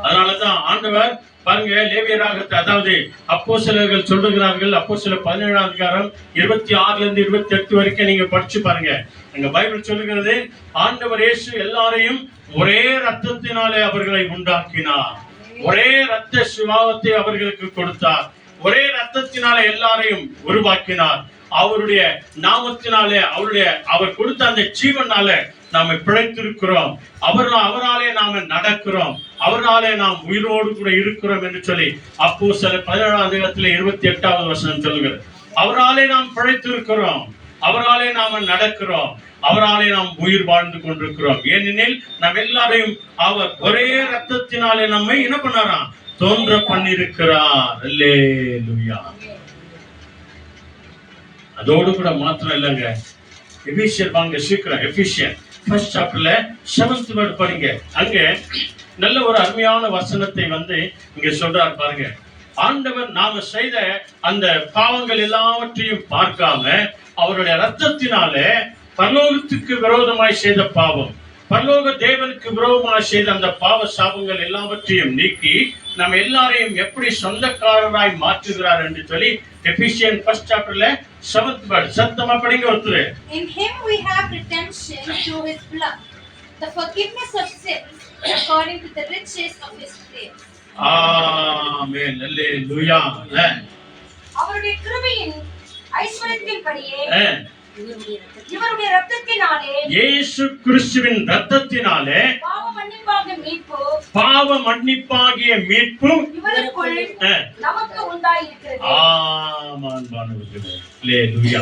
அதனாலதான் ஆண்டவர் பாருங்க, லேவியராகத்தை, அதாவது அப்போஸ்தலர்கள் சொல்லுகிறார்கள், அப்போஸ்தலர் 17ஆம் அதிகாரம் 26 இருந்து 28 வரைக்கும் நீங்க படிச்சு பாருங்க. அங்க பைபிள் சொல்லுகிறது, ஆண்டவர் இயேசு எல்லாரையும் ஒரே ரத்தத்தினாலே அவர்களை உண்டாக்கினார், ஒரே ரத்த சுபாவத்தை அவர்களுக்கு கொடுத்தார், ஒரே ரத்தத்தினாலே எல்லாரையும் உருவாக்கினார். அவருடைய நாமத்தினாலே, அவர் கொடுத்த அந்த ஜீவனால நாம பிழைத்திருக்கிறோம், அவராலே நாம நடக்கிறோம், அவராலே நாம் உயிரோடு கூட இருக்கிறோம் என்று சொல்லி அப்போஸ்தலர் 17ஆம் அதிகாரத்திலே 28வது வசனம் சொல்லுகிறது. அவராலே நாம் பிழைத்திருக்கிறோம், அவராலே நாம நடக்கிறோம், அவராலே நாம் உயிர் வாழ்ந்து கொண்டிருக்கிறோம். ஏனெனில் நாம் எல்லாரையும் அவர் ஒரே ரத்தத்தினாலே நம்மை என்ன பண்ணாராம், தோன்ற பண்ணியிருக்கிறார். அல்லேலூயா. அதோடு கூட மாத்திரம் இல்லைங்க, எபிசியர் வாங்க சீக்கிரம், எபிசியர் ஃபர்ஸ்ட் சாப்டர்ல 7th வேர்ட் படிங்க. அங்க நல்ல ஒரு அருமையான வசனத்தை இங்க சொல்றாரு பாருங்க. ஆண்டவர் நாம செய்த அந்த பாவங்கள் எல்லாவற்றையும் பார்க்காம அவருடைய ரத்தத்தினாலே பரலோகத்துக்கு விரோதமாய் செய்த பாவம், பரலோக தேவனுக்கு விரோதமாய் செய்த அந்த பாவ சாபங்கள் எல்லாவற்றையும் நீக்கி நம்ம எல்லாரையும் எப்படி சொந்தக்காரராய் மாற்றுகிறார் என்று சொல்லி எபிசியன் ஃபர்ஸ்ட் சாப்டர்ல 7th வேர்ட் சத்தமா படிங்க ஒருத்தர். In him we have redemption through his blood, the forgiveness of sins according to the riches of his grace. ஆமென். அல்லேலூயா. அவருடைய கிருபையின் ஐஸ்வரியத்தின்படியே இவருடைய ரத்தத்தினாலே, இயேசு கிறிஸ்துவின் ரத்தத்தினாலே பாவ மன்னிப்பாகிய மீட்பு இவருக்குள் நமக்கு உண்டாயிருக்கிறது. ஆமான்பானவர்களே, அல்லேலூயா.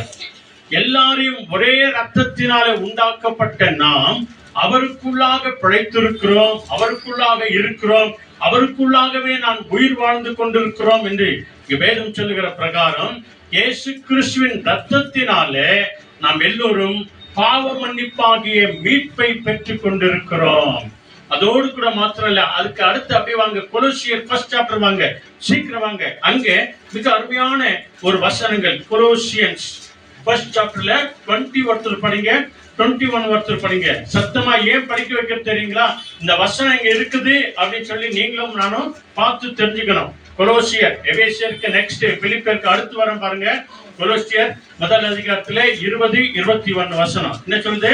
எல்லாரையும் ஒரே ரத்தத்தினாலே உண்டாக்கப்பட்ட நாம் அவருக்குள்ளாக பிழைத்திருக்கிறோம், அவருக்குள்ளாக இருக்கிறோம், அவருக்குள்ளாகவே நான் உயிர் வாழ்ந்து கொண்டிருக்கிறோம் என்று வேதம் சொல்லுகிற பிரகாரம் இயேசு கிறிஸ்துவின் ரத்தத்தினாலே நாம் எல்லோரும் பாவ மன்னிப்பாகிய மீட்பை பெற்றுக் கொண்டிருக்கிறோம். அதோடு கூட மாத்திரம் இல்ல, அதுக்கு அடுத்து அப்படியே வாங்க, கொலோசியர் ஃபர்ஸ்ட் சாப்டர் வாங்க, சீக்கிரம் வாங்க. அங்கே மிக அருமையான ஒரு வசனங்கள், கொலோசியன்ஸ் ஃபர்ஸ்ட் சாப்டர்ல 20 ஒருத்தர் படிங்க, 21 ஒருத்தர் படிங்க. சத்தமா ஏன் படிக்க வைக்க தெரியுங்களா? இந்த வசனம் இங்க இருக்குது அப்படின்னு சொல்லி நீங்களும் நானும் பார்த்து தெரிஞ்சுக்கணும். கொலோசியர், எபேசியருக்கு நெக்ஸ்ட், பிலிப்பியருக்கு அடுத்து வர பாருங்க. கொலோசியர் முதல் அதிகாரத்திலே 20-21 வசனம் என்ன சொல்லுது?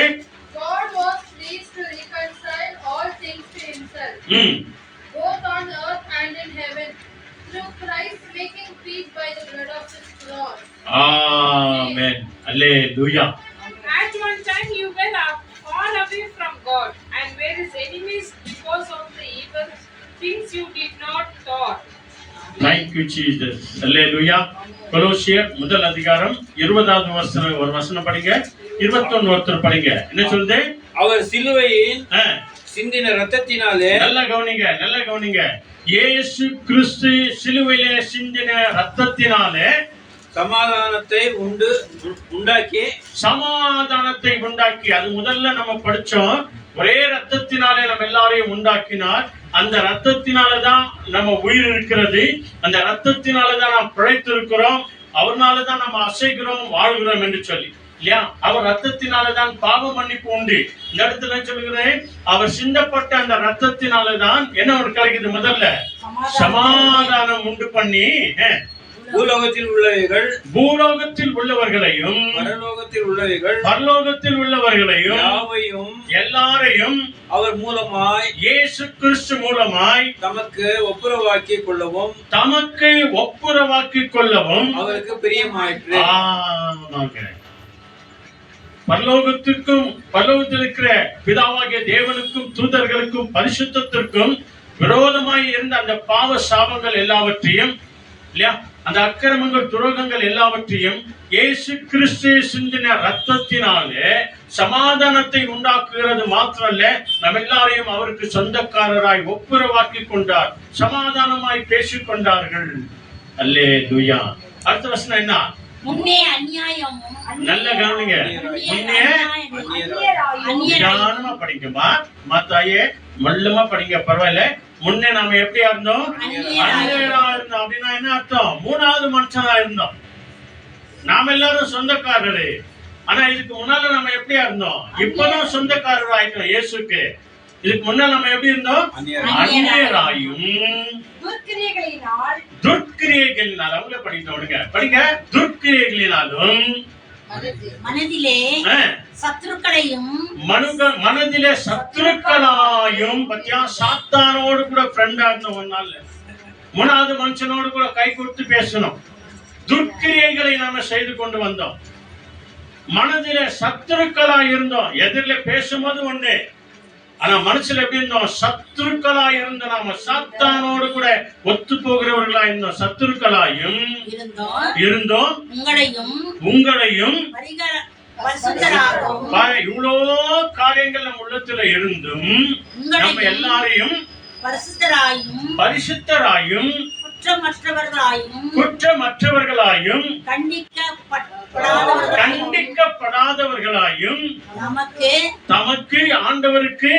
God was pleased to reconcile all things to himself, both on earth and in heaven, through Christ, making peace by the blood of his cross. Amen. Alleluia. At one time you were far away from God and were his enemies because of the evil things you did not thought. Thank you Jesus. Alleluia. கொலோசியர் முதல் அதிகாரம் 20வது வசனம் ஒரு வசனம் படிங்க, 21 ஒருத்தர் படிங்க. என்ன சொல்லுது? அவர் சிலுவையின் சிந்தின ரத்தத்தினாலே, நல்ல கவனிங்க, இயேசு கிறிஸ்து சிலுவையிலே சிந்தின ரத்தத்தினாலே சமாதானத்தை உண்டாக்கி, அது முதல்ல நம்ம படிச்சோம். ஒரே ரத்தத்தினாலே நம்ம எல்லாரையும் உண்டாக்கினார். அந்த ரத்தத்தினாலதான் நம்ம உயிர் இருக்கிறது, அந்த ரத்தத்தினாலதான் நாம் பிழைத்திருக்கிறோம், அவர்னாலதான் நம்ம அசைக்கிறோம், வாழ்கிறோம் என்று சொல்லி இல்லையா? அவர் ரத்தத்தினாலதான் பாவ மன்னிப்பு உண்டு. இந்த இடத்துல சொல்லுகிறேன், அவர் சிந்தப்பட்ட அந்த ரத்தத்தினாலதான் என்ன ஒரு கிடைக்குது? முதல்ல சமாதானம் உண்டு பண்ணி பூலோகத்தில் உள்ளவர்களையும் பரலோகத்தில் உள்ளவர்களையும் எல்லாரையும் அவர் மூலமாய், இயேசு கிறிஸ்து மூலமாய் தமக்கு ஒப்புரவாக்கிக் கொள்ளவும் அவருக்கு பிரியமாயிற்று. பரலோகத்தில் இருக்கிற பிதாவாகிய தேவனுக்கும் தூதர்களுக்கும் பரிசுத்தத்திற்கும் விரோதமாய் இருந்த அந்த பாவ சாபங்கள் எல்லாவற்றையும் இல்லையா, அந்த அக்கிரமங்கள் துரோகங்கள் எல்லாவற்றையும் இயேசு கிறிஸ்து சிந்தின ரத்தத்தினாலே சமாதானத்தை உண்டாக்குகிறது மாத்திரல்ல, நம்ம எல்லாரையும் அவருக்கு சொந்தக்காரராய் ஒப்புரவாக்கி கொண்டார், சமாதானமாய் பேசிக் கொண்டார்கள். அல்லேலூயா. அடுத்த வசனம் என்ன? முன்னே அநியாயமும், நல்ல கவனிங்க, முன்னே நிதானமா படிங்கம்மா, மாத்தாயே மல்லமா படிங்க, பரவாயில்ல. முன்னே நாம எப்படியா இருந்தோம்? அந்நியரா இருந்தோம். அப்படின்னா என்ன அர்த்தம்? மூணாவது மனுஷனா இருந்தோம். நாம எல்லாரும் சொந்தக்காரரு. ஆனா இதுக்கு முன்னால நம்ம எப்படியா இருந்தோம்? இப்பதான் சொந்தக்காரர் ஆயிட்டோம் இயேசுக்கு. இதுக்கு முன்னால நம்ம எப்படி இருந்தோம்? அந்நியராயும் துர்க்கிரியைகளினால். அவங்கள படிங்க. துர்க்கிரியைகளினாலும் மனதிலே சத்துருக்களையும் மனதிலே சத்துருக்களாயும். பத்தியா, சாத்தானோடு கூட ஃப்ரெண்டா இருந்தோம். மூணாவது மனுஷனோடு கூட கை கொடுத்து பேசணும். துர்க்கிரியைகளை நாம செய்து கொண்டு வந்தோம். மனதிலே சத்துருக்களா இருந்தோம். எதிரில பேசும்போது ஒண்ணு, ஆனா மனசுல எப்படி இருந்தோம்? சத்துருக்களா இருந்த நாம சாத்தானோடு கூட ஒத்து போகிறவர்களா இருந்தோம். சத்துருக்களாயும் இருந்தோம். உங்களையும் இவ்வளோ காரியங்கள் நம்ம உள்ளத்துல இருந்தும் நம்ம எல்லாரையும் பரிசுத்தராயும் குற்றமற்றவர்களாயும் கண்டிக்கப்படாதவர்களாயும் தமக்கு ஆண்டவருக்கு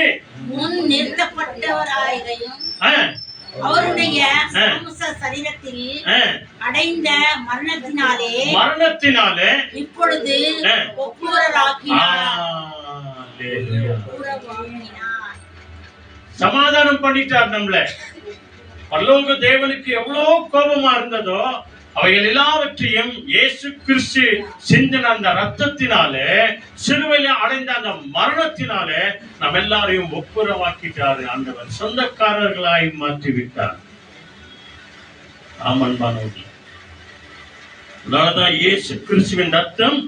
முன் நிறுத்தப்பட்டவராயும் அவருடைய சரீரத்தில் அடைந்த மரணத்தினாலே இப்பொழுது சமாதானம் பண்ணிட்டார் நம்மள. பரலோக தேவனுக்கு எவ்வளவு கோபமா இருந்ததோ அவைகள் எல்லாவற்றையும் இயேசு கிறிஸ்து சிந்தின அந்த ரத்தத்தினாலே, சிலுவையில அடைந்த அந்த மரணத்தினாலே நம்ம எல்லாரையும் ஒப்புரவாக்கிட்டாரு ஆண்டவர். சொந்தக்காரர்களாய் மாற்றி விட்டார். ஆமன்பானவர்கள், அதனாலதான் இயேசு கிறிஸ்துவின் ரத்தம்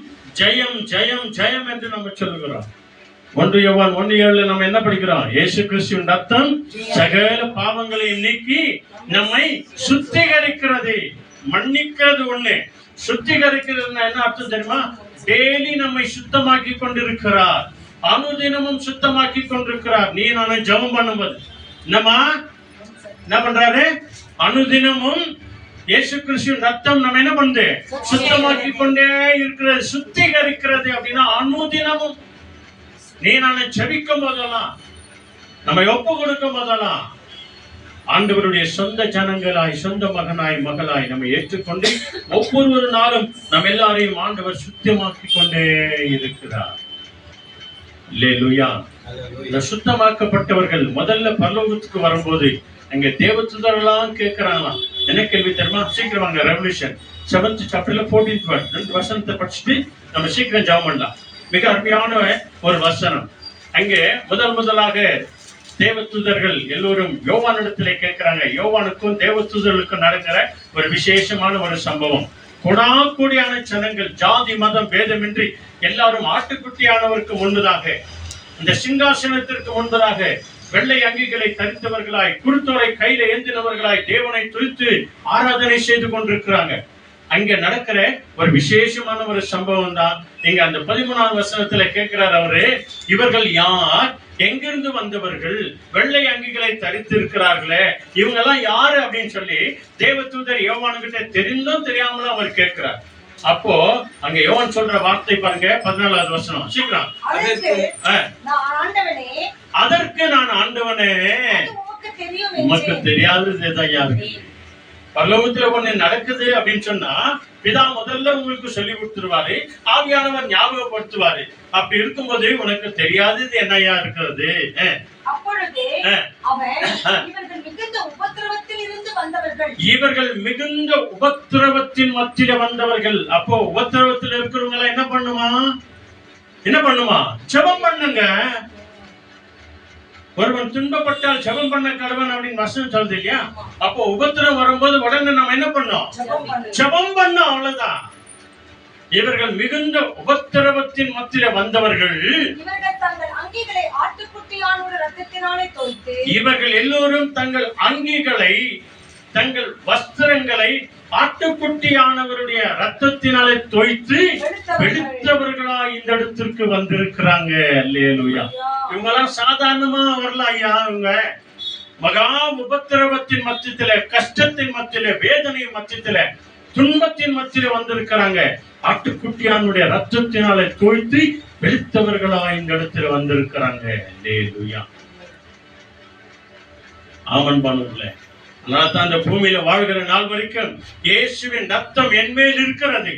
ஜெயம் ஜெயம் ஜெயம் என்று நம்ம சொல்லுகிறோம். 1 யோவான் 1:7 நம்ம என்ன படிக்கிறோம்? இயேசு கிறிஸ்துவின் ரத்தம் சகல பாவங்களையும் நீக்கி நம்மை சுத்திகரிக்கிறது. மன்னிக்கிறது ஒண்ணு, சுத்திகரிக்கிறதுனா என்ன அர்த்தம் தெரியுமா? டெய்லி நம்மை சுத்தமாக்கி கொண்டிருக்கிறார். அனுதினமும் சுத்தமாக்கி கொண்டிருக்கிறார். நீ நானும் ஜெபம் பண்ணும்போது என்ன பண்றாரு? அனுதினமும் இயேசு கிறிஸ்துவின் ரத்தம் நம்ம என்ன பண்ணுது? சுத்தமாக்கி கொண்டே இருக்கிறது, சுத்திகரிக்கிறது. அப்படின்னா அனுதினமும் நீ நானும் ஜெபிக்கும் போதெல்லாம், நம்ம ஒப்பு கொடுக்கும் போதெல்லாம் ஆண்டவருடைய சொந்த ஜனங்களாய், சொந்த மகனாய் மகளாய் நம்ம ஏற்றுக்கொண்டு ஒவ்வொரு நாளும் நம்ம எல்லாரையும் ஆண்டவர் சுத்தமாக்கி கொண்டே இருக்கிறார். அல்லேலூயா. இந்த சுத்தமாக்கப்பட்டவர்கள் முதல்ல பரலோகத்துக்கு வரும்போது அங்க தேவதூதர்களாம் கேட்கிறாங்களாம். என்ன கேள்வி தெரியுமா? சீக்கிரம் வாங்க. ரெவல்யூஷன் 7th chapterல 14th verse 2 வசனத்தை படிச்சுட்டு நம்ம சீக்கிரம் ஜெபம் பண்ணலாம். மிக அருமையான ஒரு வசனம். அங்கே முதலாக தேவதூதர்கள் எல்லோரும் யோவானிடத்திலே கேட்கிறாங்க. யோவானுக்கும் தேவதூதர்களுக்கும் நடக்கிற ஒரு விசேஷமான ஒரு சம்பவம். கொடாக்கூடியான ஜனங்கள், ஜாதி மதம் பேதமின்றி எல்லாரும் ஆட்டுக்குட்டியானவருக்கு முன்பதாக, இந்த சிங்காசனத்திற்கு முன்பதாக வெள்ளை அங்கிகளை தரித்தவர்களாய், குருத்தோலை கையில ஏந்தினவர்களாய் தேவனை துதித்து ஆராதனை செய்து கொண்டிருக்கிறாங்க. அங்க நடக்கிற ஒரு விசேஷமான ஒரு சம்பவம் தான் நீங்க அந்த 13வது வசனத்துல கேட்கிறார் அவரு. இவர்கள் யார்? எங்கிருந்து வந்தவர்கள்? வெள்ளை அங்கிகளை தரித்து இருக்கிறார்களே, இவங்க எல்லாம் யாரு அப்படின்னு சொல்லி தேவதூதர் யோவானுகிட்ட தெரிந்தும் தெரியாமலும் அவர் கேட்கிறார். அப்போ அங்க யோவான் சொல்ற வார்த்தை பாருங்க, 14வது வசனம். சீக்கிரம். அதற்கு நான் ஆண்டவனே, உமக்கு தெரியாதது பரலோகத்துல ஒண்ணு நடக்குது அப்படின்னு சொன்னா பிதா முதல்ல உங்களுக்கு சொல்லி கொடுத்துருவாரு, ஆவியானவர் ஞாபகப்படுத்துவாரு. அப்படி இருக்கும்போது உனக்கு தெரியாதது என்னையா இருக்கிறது? இவர்கள் மிகுந்த உபத்திரவத்தின் மத்தியில வந்தவர்கள். அப்போ உபத்திரவத்தில் இருக்கிறவங்க என்ன பண்ணுமா? ஜெபம் பண்ணுங்க. ஒருவன் துன்பப்பட்டால் ஜெபம் பண்ண கடவன் அப்படின்னு வசனம் சொல்லுது இல்லையா? அப்போ உபத்திரம் வரும்போது உடனே நம்ம என்ன பண்ணோம்? ஜெபம் பண்ணோம். அவ்வளவுதான். இவர்கள் மிகுந்த உபத்திரவத்தின் மத்தியில வந்தவர்கள். இவர்கள் எல்லோரும் தங்கள் அங்கிகளை, தங்கள் வஸ்திரங்களை ஆட்டுக்குட்டியானவருடைய ரத்தத்தினாலே தோய்த்து வெளுத்தவர்களாய் இந்த இடத்திற்கு வந்திருக்கிறாங்க. அல்லேலூயா. இவங்க எல்லாம் சாதாரணமா வரல ஐயா. இவங்க மகா உபத்திரவத்தின் மத்தியில, கஷ்டத்தின் மத்தியில, வேதனையின் மத்தியில, துன்பத்தின் மத்தியில வந்திருக்கிறாங்க. ஆட்டுக்குட்டியானுடைய ரத்தத்தினாலே தோய்த்து வெளுத்தவர்களாய் இந்த இடத்துல வந்திருக்கிறாங்க. அல்லேலூயா. ஆமன் பானுங்களே. அதனால தான் அந்த பூமியில வாழ்கிற நாள் வரைக்கும் இயேசுவின் ரத்தம் என் மேல் இருக்கிறது.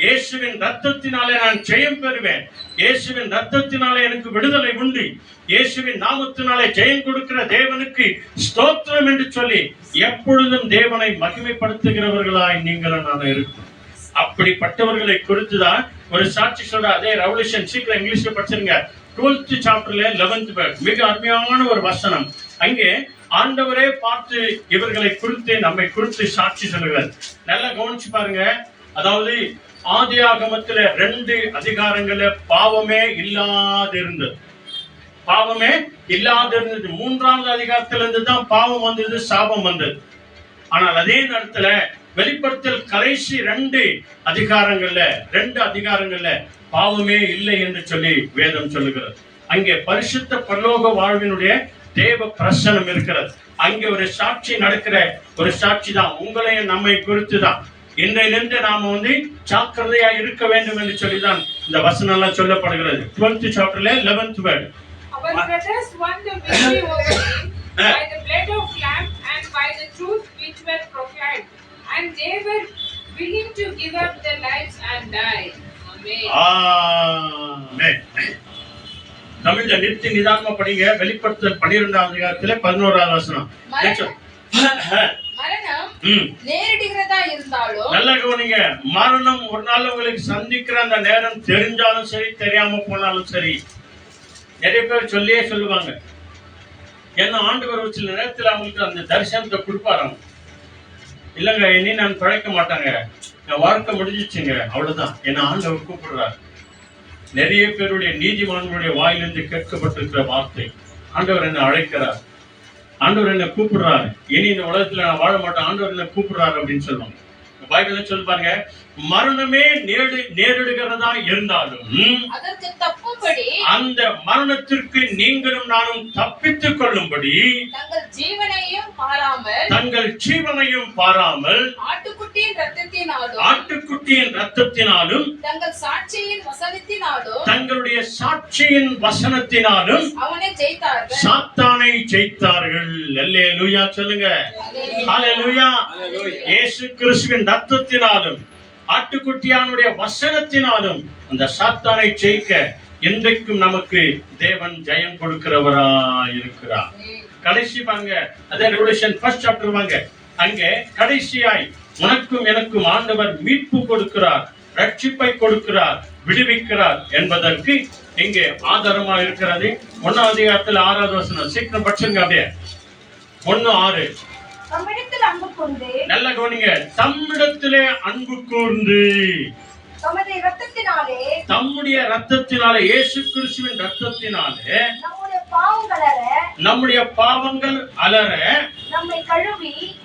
இயேசுவின் ரத்தத்தினாலே நான் ஜெயம் பெறுவேன். இயேசுவின் ரத்தத்தினாலே எனக்கு விடுதலை உண்டு. இயேசுவின் நாமத்தினாலே ஜெயம் கொடுக்கிற தேவனுக்கு ஸ்தோத்திரம் என்று சொல்லி எப்பொழுதும் தேவனை மகிமைப்படுத்துகிறவர்களாய் நீங்களும் நான் இருக்கும். அப்படிப்பட்டவர்களை குறித்துதான் ஒரு சாட்சி சொல்ற. அதே ரெவல்யூஷன் சீக்கிரம் இங்கிலீஷ்ல படிச்சிருங்க. 12th சாப்டர்ல 11th verse, மிக அருமையான ஒரு வசனம். அங்கே ஆண்டவரே பார்த்து இவர்களை குறித்து நம்மை குறித்து சாட்சி சொல்லுகிறார். நல்லா கவனிச்சு பாருங்க. அதாவது ஆதியாகமத்துல 2 அதிகாரங்கள்ல பாவமே இல்லாதிருந்தது. பாவமே இல்லாதிருந்தது. 3வது அதிகாரத்துல இருந்து தான் பாவம் வந்தது, சாபம் வந்தது. ஆனால் அதே நேரத்துல வெளிப்படுத்தல் கடைசி 2 அதிகாரங்கள்ல பாவமே இல்லை என்று சொல்லி வேதம் சொல்லுகிறது. அங்கே பரிசுத்த பரலோக வாழ்வினுடைய தேவ பிரசனம் இருக்கிறது. அங்கே ஒரு சாட்சி நடக்கிற ஒரு சாட்சி தான் உங்களையும் நம்மை குறித்து தான். இன்றையிலிருந்து நாம ஜாக்கிரதையா இருக்க வேண்டும் என்று சொல்லிதான் இந்த வசனம் எல்லாம் சொல்லப்படுகிறது. 12th சாப்டர்ல 11th verse. Our brothers won the victory over him by the blood of lamb and by the truth which were proclaimed, and they were willing to give up their lives and die. Amen. Amen. தமிழ்ல நிறுத்தி நிதானமா படிங்க. வெளிப்படுத்தல் 12வது அதிகாரத்துல 11வது வசனம். மரணம் நேரிடுகிறதா இருந்தாலும் நல்லா கவனிங்க. மரணம் ஒரு நாள் உங்களுக்கு சந்திக்கிற அந்த நேரம் தெரிஞ்சாலும் சரி, தெரியாம போனாலும் சரி, நிறைய பேர் சொல்லியே சொல்லுவாங்க. ஏன்னா ஆண்டவர் ஒரு சில நேரத்தில் அவங்களுக்கு அந்த தரிசனத்தை கொடுப்பாராம். இல்லைங்க, இனி நான் பிழைக்க மாட்டாங்க, என் வாழ்க்கை முடிஞ்சிச்சுங்க, அவ்வளவுதான், என்ன ஆண்டவர் கூப்பிடுறாரு. நிறைய பேருடைய நீதிமான்களுடைய வாயிலிருந்து கேட்கப்பட்டிருக்கிற வார்த்தை, ஆண்டவர் என்ன அழைக்கிறார், ஆண்டவர் என்ன கூப்பிடுறாரு, இனி இந்த உலகத்துல நான் வாழ மாட்டேன், ஆண்டவர் என்ன கூப்பிடுறாரு அப்படின்னு சொல்லுவாங்க. பைபிள் சொல்லி பாருங்க, மரணமே நேரிடுகிறதா இருந்தாலும் அதற்கு தப்பும்படி, அந்த மரணத்திற்கு நீங்களும் நானும் தப்பித்துக் கொள்ளும்படி தங்கள் ஜீவனையும் பாராமல் ஆட்டுக்குட்டியின் ரத்தத்தினாலும் தங்கள் சாட்சியின் வசனத்தினாலும் தங்களுடைய சாட்சியின் வசனத்தினாலும் அவனை ஜெயித்தார்கள், சாத்தானை ஜெயித்தார்கள். அல்லேலூயா சொல்லுங்க. அல்லேலூயா. இயேசு கிறிஸ்துவின் ரத்தத்தினாலும் ஆட்டுக்குட்டியானுடைய வசனத்தினாலும் அந்த சாத்தானை ஜெயிக்க இன்றைக்கும் நமக்கு தேவன் ஜெயம் கொடுக்கிறவராய் இருக்கிறார். கடைசி வாங்க, அதே ரெவல்யூஷன் 1st சாப்டர் வாங்க. அங்கே கடைசியாய் உனக்கும் எனக்கும் ஆண்டவர் மீட்பு கொடுக்கிறார், ரட்சிப்பை கொடுக்கிறார், விடுவிக்கிறார் என்பதற்கு இங்கே ஆதாரமா இருக்கிறது. 1வது அதிகாரத்தில் 6வது வசனம். சீக்கிரம் படிச்சுங்க. அப்படியே 1:6. தம்மிடத்தில் அன்பு கூர்ந்து, நல்ல கவனிங்க, தம்மிடத்திலே அன்பு கூர்ந்து, தம்முடைய ரத்தத்தினாலே, இயேசு கிறிஸ்துவின் ரத்தத்தினாலே நம்முடைய பாவங்கள் அலற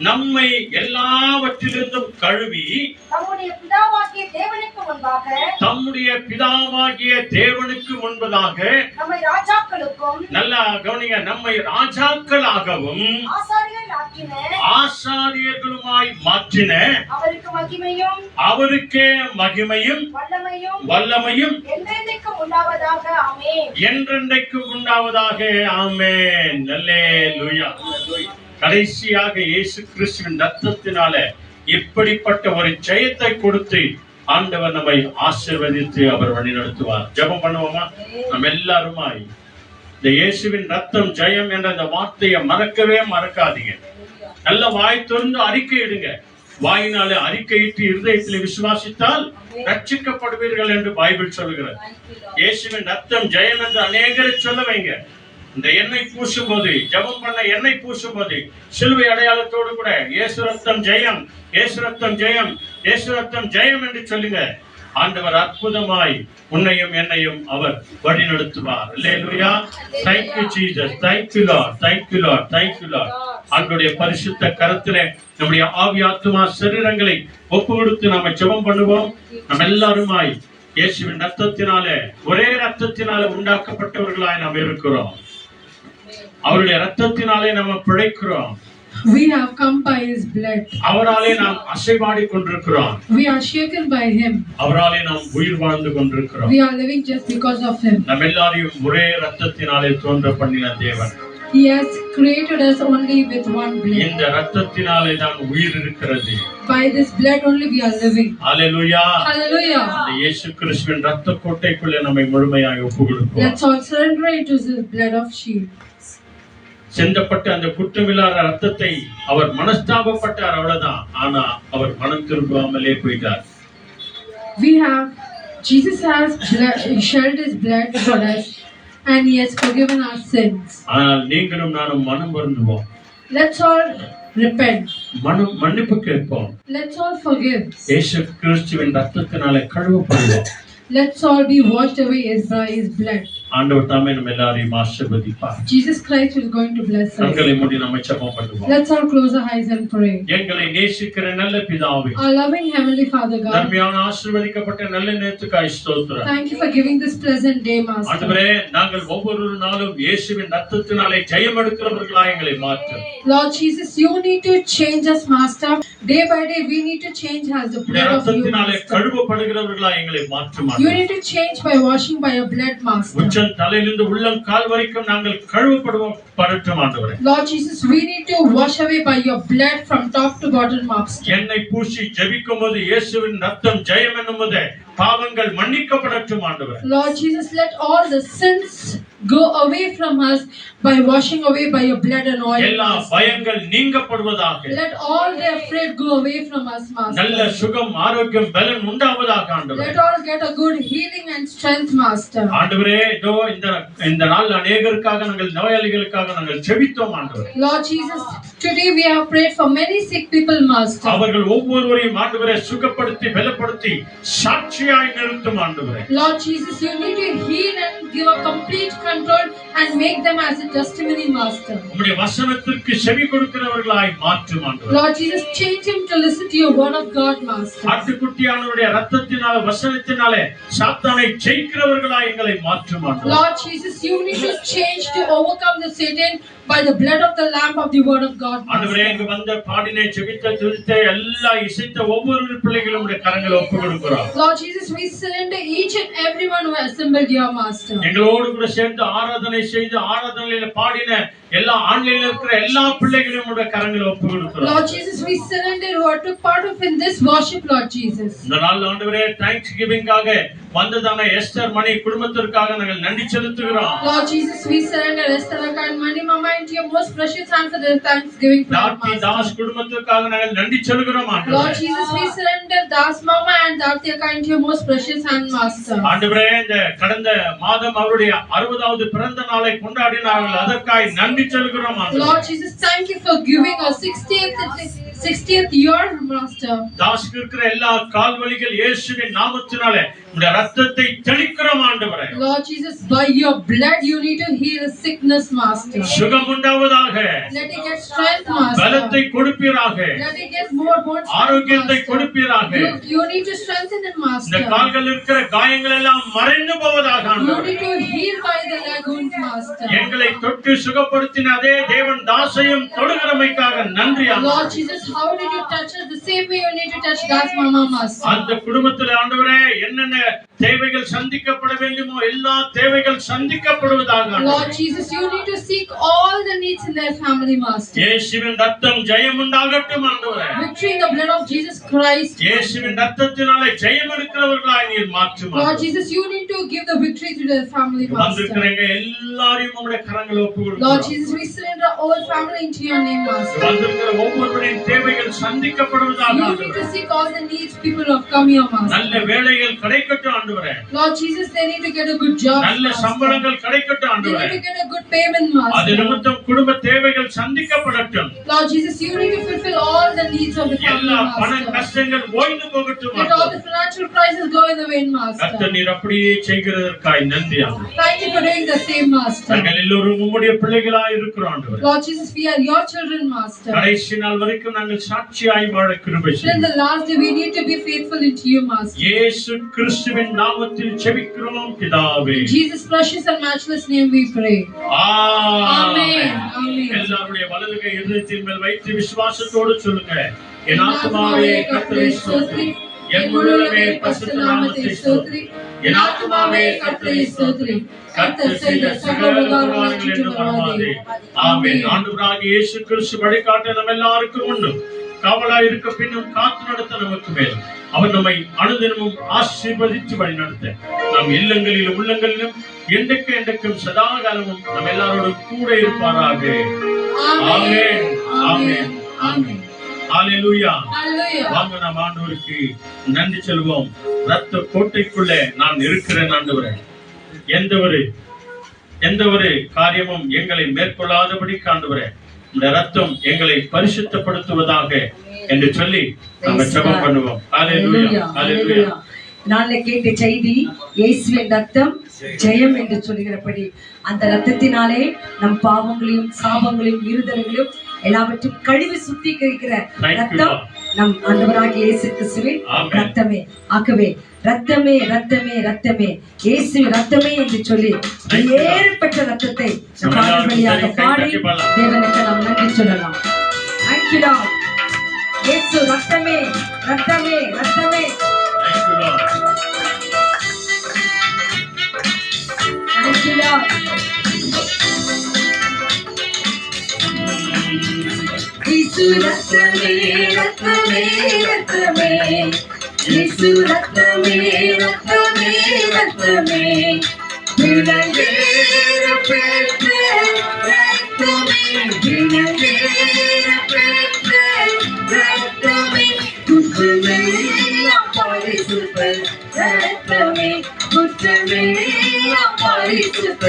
நம்மை எல்லாவற்றிலிருந்தும் கழுவி தம்முடைய பிதாவாகிய தேவனுக்கு முன்பதாக நம்மை ராஜாக்களுக்கும், நல்லா கவனிங்க, நம்மை ராஜாக்களாகவும் ஆசாரியர்களுமாய் மாற்றின அவருக்கே மகிமையும் வல்லமையும் என்றென்றைக்கு உண்டாவதாக. ஆமென். அல்லேலூயா. கடைசியாக இயேசு கிறிஸ்துவின் ரத்தத்தினால இப்படிப்பட்ட ஒரு ஜெயத்தை கொடுத்து ஆண்டவர் நம்மை ஆசீர்வதித்து அவர் வழி நடத்துவார். ஜெபம் பண்ணுவோமா? நம்ம எல்லாருமாய் இந்த இயேசுவின் ரத்தம் ஜெயம் என்ற அந்த வார்த்தையை மறக்கவே மறக்காதீங்க. நல்ல வாய் திறந்து அறிக்கையிடுங்க. வாயினாலே அறிக்கையிட்டு இருதயத்தில் விசுவாசித்தால் ரட்சிக்கப்படுவீர்கள் என்று பைபிள் சொல்லுகிறது. இயேசுவின் ரத்தம் ஜெயம் என்று அநேகரை சொல்ல வைங்க. இந்த எண்ணெய் பூசும் போது, ஜெபம் பண்ண எண்ணெய் பூசும் போது சிலுவை அடையாளத்தோடு கூட இயேசு ரத்தம் ஜெயம், இயேசு ரத்தம் ஜெயம், இயேசு ரத்தம் ஜெயம் என்று சொல்லுங்க. ஆண்டவர் அற்புதமாய் உன்னையும் என்னையும் அவர் வழி நடத்துவார். அல்லேலூயா. Thank you Jesus. Thank you Lord. Thank you Lord. Thank you Lord. ஆண்டவருடைய பரிசுத்த கரத்திலே நம்முடைய ஆவி ஆத்துமா சரீரங்களை ஒப்பு கொடுத்து நாம ஜெபம் பண்ணுவோம். நம்ம எல்லாருமாய் இயேசுவின் ரத்தத்தினாலே, ஒரே ரத்தத்தினாலே உண்டாக்கப்பட்டவர்களாய் நாம் இருக்கிறோம். அவருடைய ரத்தத்தினாலே நம்ம பிழைக்கிறோம். We have come by his blood. அவராலே நாம் அசைவாடி கொண்டிருக்கிறோம். We are shaken by him. அவராலே நாம் உயிர் வாழ்ந்து கொண்டிருக்கிறோம். We are living just because of him. நம்ம எல்லாரையும் ஒரே ரத்தத்தினாலே தோன்ற பண்ணின தேவன் He has created us only with one blood. இந்த ரத்தத்தினாலே தான் உயிர் இருக்கிறது. By this blood only we are living. Hallelujah. Hallelujah. இந்த இயேசு கிறிஸ்துவின் ரத்த கோட்டைக்குள்ளே நம்மை முழுமையாக ஒப்புக்கொடுப்போம். Let's all surrender into the blood of shield. சிந்தப்பட்ட அந்த குற்றமில்லாத ரத்தத்தை அவர் மனஸ்தாபப்பட்டார், அவ்வளவுதான். ஆனா அவர் மனம் திரும்பாமலே போயிட்டார். Jesus has shed his blood for us and he has forgiven our sins. ஆனால் நீங்களும் நானும் மனம் வருந்துவோம். Let's all repent. மன்னிப்பு கேட்போம். Let's all forgive. இயேசு கிறிஸ்துவின் ரத்தத்தினாலே கழுவப்படுவோம். Let's all be washed away by his blood. ஆண்டவர் தாமே நம்ம எல்லாரையும் ஆசீர்வதிப்பார். Jesus Christ is going to bless us. கண்களை மூடி நாம ஜெபம் பண்ணுவோம். Let's all close our eyes and pray. எங்களை நேசிக்கிற நல்ல பிதாவே, Our loving heavenly Father God, தர்மியான ஆசீர்வதிக்கப்பட்ட நல்ல நேரத்துக்காய் ஸ்தோத்திரம். thank you for giving this pleasant day, Master. ஆண்டவரே, நாங்கள் ஒவ்வொரு நாளும் இயேசுவின் ரத்தத்தினாலே ஜெயம் எடுக்கிறவர்களாய் எங்களை மாற்றும். Lord Jesus, you need to change us, Master. Day by day we need to change as the blood of you, ரத்தத்தினாலே Master. கழுவப்படுகிறவர்களாய் எங்களை மாற்றும். You need to change by washing by your blood, Master. தலையிலிருந்து உள்ளம் கால் வரைக்கும் நாங்கள் கழுவப்படுவோம் படட்டும் ஆண்டவரே. Lord Jesus, we need to wash away by your blood from top to bottom, Master. என்னை பூசி ஜெபிக்கும்போது இயேசுவின் ரத்தம் ஜெயம் என்னும்போது பாவங்கள் மன்னிக்கப்படட்டும் ஆண்டவரே. Lord Jesus, let all the sins go away from us by washing away by your blood and oil. எல்லா பயங்கள் நீங்கப்படுவதாக. Let all the afraid go away from us, Master. நல்ல சுகம் ஆரோக்கியம் பலன் உண்டாவதாக ஆண்டவரே. Let all get a good healing and strength, Master. ஆண்டவரே, இதோ இந்த நாள் அநேகருக்காக நாங்கள் நோயாளிகளுக்காக நாங்கள் ஜெபித்தோம் ஆண்டவரே. Lord Jesus, today we have prayed for many sick people, Master. அவர்கள் ஒவ்வொருவரையும் ஆண்டவரே சுகப்படுத்தி பலப்படுத்தி சாட்சியாய் நிறுத்தும் ஆண்டவரே. Lord Jesus, you need to heal and give a complete control and make them as a testimony, Master. உம்முடைய வசனத்திற்கு செவி கொடுக்கிறவர்களாய் மாற்றும் ஆண்டவரே. Lord Jesus, change him to listen to your word of God, Master. ஆட்டுக்குட்டியானவருடைய இரத்தத்தினால வசனத்தினாலே சாத்தானை ஜெயிக்கிறவர்களாய் எங்களை மாற்றும் ஆண்டவரே. Lord Jesus, you need to change to overcome the Satan by the blood of the lamb of the word of God, ஆண்டவரே, Master. இங்கு வந்த பாடினை ஜெபித்த துதித்த எல்லா இசைத்த ஒவ்வொரு பிள்ளைகளும் உம்முடைய கரங்களை ஒப்புக்கொடுக்கிறோம். Lord Jesus, we surrender each and everyone who has assembled here, Master. எங்களோடு கூட சேர்ந்து ஆராதனை செய்து ஆராதனையில பாடின எல்லா ஆன்லைன்ல இருக்கிற எல்லா பிள்ளைகளையும் உம்முடைய கரங்களை ஒப்புக்கொடுக்கிறோம். Lord Jesus, we surrender who took part of in this worship, Lord Jesus. இந்த நாள் ஆண்டவரே, தேங்க்ஸ் கிவிங்காக வந்ததான எஸ்தர் மணி குடும்பத்திற்காக நாங்கள் நன்றி செலுத்துகிறோம். Lord Jesus, we surrender Esther and Mani Mama into your most precious hand for their thanksgiving prayer, தாத்தி Das குடும்பத்திற்காக நாங்கள் நன்றி செலுத்துகிறோம் Lord ஆண்டவரே. Jesus, we surrender Das Mama and Datyaka into your most precious hand, Master. ஆண்டவரே, இந்த கடந்த மாதம் அவருடைய 60வது பிறந்த நாளை கொண்டாடினார்கள், அதற்காக நன்றி செலுத்துகிறோம் ஆண்டவரே. Lord Jesus, thank you for giving us 60th year, Master. தாஸ்க்கு இருக்கிற எல்லா கால்வலிகள் இயேசுவின் நாமத்தினாலே உம்முடைய ரத்தத்தை தெளிக்கிறோம் ஆண்டவரே. Lord Jesus, by your blood you need to heal sickness, Master. சுகம் உண்டாவதாக. Let it get strength, Master. பலத்தை கொடுப்பீராக. Let it get more strength, ஆரோக்கியத்தை Master. கொடுப்பீராக. You need to strengthen it, இந்த Master. கால்கள் இருக்கிற காயங்கள் எல்லாம் மறைந்து போவதாக You ஆண்டவரே. need to heal by the lagoons, Master. எங்களை தொட்டு சுகப்படுத்தின அதே தேவன் தாசையும் தொடுகிறமைக்காக நன்றி Lord ஆண்டவரே. Jesus, how did you touch us? The same way you need to touch Das Mama, Master. அந்த குடும்பத்தில் ஆண்டவரே, என்னென்ன தேவைகள் சந்திக்கப்பட வேண்டுமோ எல்லா தேவைகள் சந்திக்கப்படுவதாக ஆண்டவரே. Lord Jesus, you need to seek all the needs in their family, Master. இயேசுவின் ரத்தம் ஜெயம் உண்டாகட்டும் ஆண்டவரே. Victory in the blood of Jesus Christ. இயேசுவின் ரத்தத்தினாலே ஜெயம் எடுக்கிறவர்களாய் நீர் மாற்றும் Lord ஆண்டவரே. Jesus, you need to give the victory to their family, Master. வந்திருக்கிறவங்க எல்லாரையும் உம்முடைய கரங்களை Lord ஒப்புக்கொடுக்கிறோம். Jesus, we surrender our family into your name, Master. வந்திருக்கிற ஒவ்வொருவரின் தேவைகள் சந்திக்கப்படுவதாக You need ஆண்டவரே. to seek all the needs people have come here, Master. நல்ல வேலைகள் கிடைக்கட்டும் ஆண்டவரே. Lord Jesus, they need to get a good job, நல்ல Master. சம்பளங்கள் கிடைக்கட்டும் They ஆண்டவரே. need to get a good payment, அது Master. நிமித்தம் குடும்ப தேவைகள் சந்திக்கப்படட்டும். Lord Jesus, you need to fulfill all the needs of the family, எல்லா பண Master. கஷ்டங்கள் ஓய்ந்து போகட்டும் Let all ஆண்டவரே. the financial crises go in the wind, கர்த்தர் Master. நீர் அப்படியே செய்கிறதற்காய் நன்றி ஆண்டவரே. Thank you for doing the same, Master. நாங்கள் எல்லோரும் உம்முடைய பிள்ளைகளாய் இருக்கிறோம் ஆண்டவரே. Lord Jesus, we are your children, Master. கடைசி நாள் வரைக்கும் நாங்கள் சாட்சியாய் வாழ கிருபை Till செய்யும். the last day, we need to be faithful into you, Master. இயேசு கிறிஸ்துவின் நாமத்தில் ஜெபிக்கிறோம் பிதாவே. In Jesus' precious and matchless name we pray. Amen. Amen. எல்லாருடைய வலது கை இதயத்தின் மேல் வைத்து விசுவாசத்தோடு சொல்லுங்க. என் ஆத்துமாவே கர்த்தரை ஸ்தோத்திரி, என் முழு உள்ளமே பரிசுத்த நாமத்தை ஸ்தோத்திரி. என் ஆத்துமாவே கர்த்தரை ஸ்தோத்திரி. கர்த்தர் செய்த சகல உபகாரங்களை சுற்றி மறவாதே. ஆமென். ஆண்டவராகிய இயேசு கிறிஸ்து வழிகாட்ட நம்ம எல்லாருக்கும் முன்னும் காவலாய் இருக்க பின்னும் காத்து நடத்த நமக்கு மேல் அவர் நம்மை அனுதினமும் ஆசீர்வதித்து வழி நடத்த நம் இல்லங்களிலும் உள்ளங்களிலும் என்றைக்கும் சதா காலமும் நம்ம எல்லாரோடும் கூட இருப்பாராக. ஆமென். ஆமென். ஆமென். ஹalleluya. வாங்க நாம் ஆண்டவருக்கு நன்றி சொல்வோம். ரத்த கோட்டைக்குள்ளே நான் இருக்கிறேன் ஆண்டவரே. எந்த ஒரு காரியமும் எங்களை மேற்கொள்ளாதபடி ஆண்டவரே இந்த ரத்தம் எங்களை பரிசுத்தப்படுத்துவதாக என்று சொல்லி நம்ம ஜெபம் பண்ணுவோம். ஹalleluya. ஹalleluya. நாளை கேட்ட செய்தி இயேசுவின் ரத்தம் ஜெயம் என்று சொல்கிறபடி அந்த ரத்தத்தினாலே நம் பாவங்களையும் சாபங்களையும் இருதலைகளையும் எல்லாவற்றையும் கழுவி சுத்திகரிக்கிற ரத்தம் நம் ஆண்டவராகிய இயேசு கிறிஸ்துவின் ரத்தமே. ஆகவே ரத்தமே ரத்தமே ரத்தமே இயேசுவின் ரத்தமே என்று சொல்லி ஏற்பட்ட ரத்தத்தை வழியாக பாடி தேவனுக்கு நாம் நன்றி சொல்லலாம். Thank you Lord. இயேசு ரத்தமே ரத்தமே ரத்தமே. Thank you Lord. Thank you Lord. இயேசு ரத்தமே ரத்தமே ரத்தமே இயேசு ரத்தமே ரத்தமே ரத்தமே விலங்கேற பெற்ற ரத்தமே விலங்கேற பெற்ற ரத்தமே குற்றமெல்லாம் பரிசுத்த ரத்தமே குற்றமெல்லாம் பரிசுத்த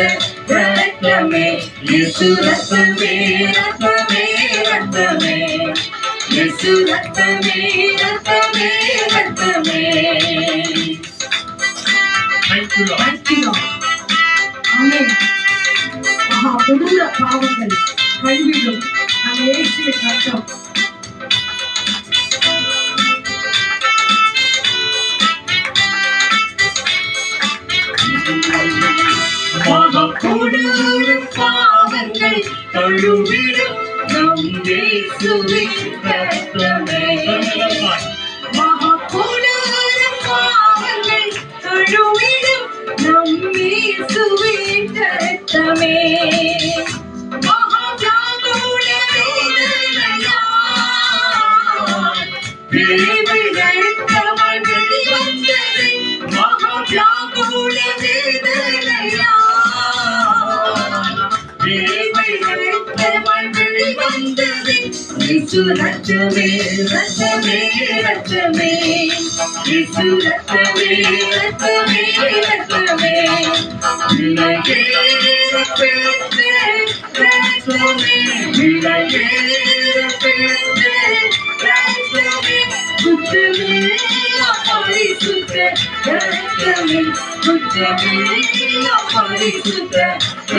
ரத்தமே இயேசு ரத்தமே ரத்தமே ரத்தமே இயேசு ரத்தமே ரத்தமே ரத்தமே. Thank you Lord. Thank you Lord. ஆமென். மகா கொடூர பாவங்கள் கழுவிடும் நம் இயேசுவின் ரத்தம். மகா கொடூர பாவங்கள் கழுவிடும் நம் இயேசுவின் ரத்தமே. மகா கொடூர பாவங்கள் கழுவிடும் நம் இயேசுவின் ரத்தமே. மகா வியாகுல வேதனையால் தேவைகள் தவள் வெளிவந்தது. மகா வியாகுல வேதனையால் தேவைகள் தவள் வெளிவந்தது. இயேசு ரத்தமே ரத்தமே ரத்தமே இயேசு ரத்தமே ரத்தமே ரத்தமே விலங்கேற பெற்ற ரத்தமே விலங்கேற பெற்ற ரத்தமே குற்றமெல்லாம் பரிசுத்த ரத்தமே குற்றமெல்லாம் பரிசுத்த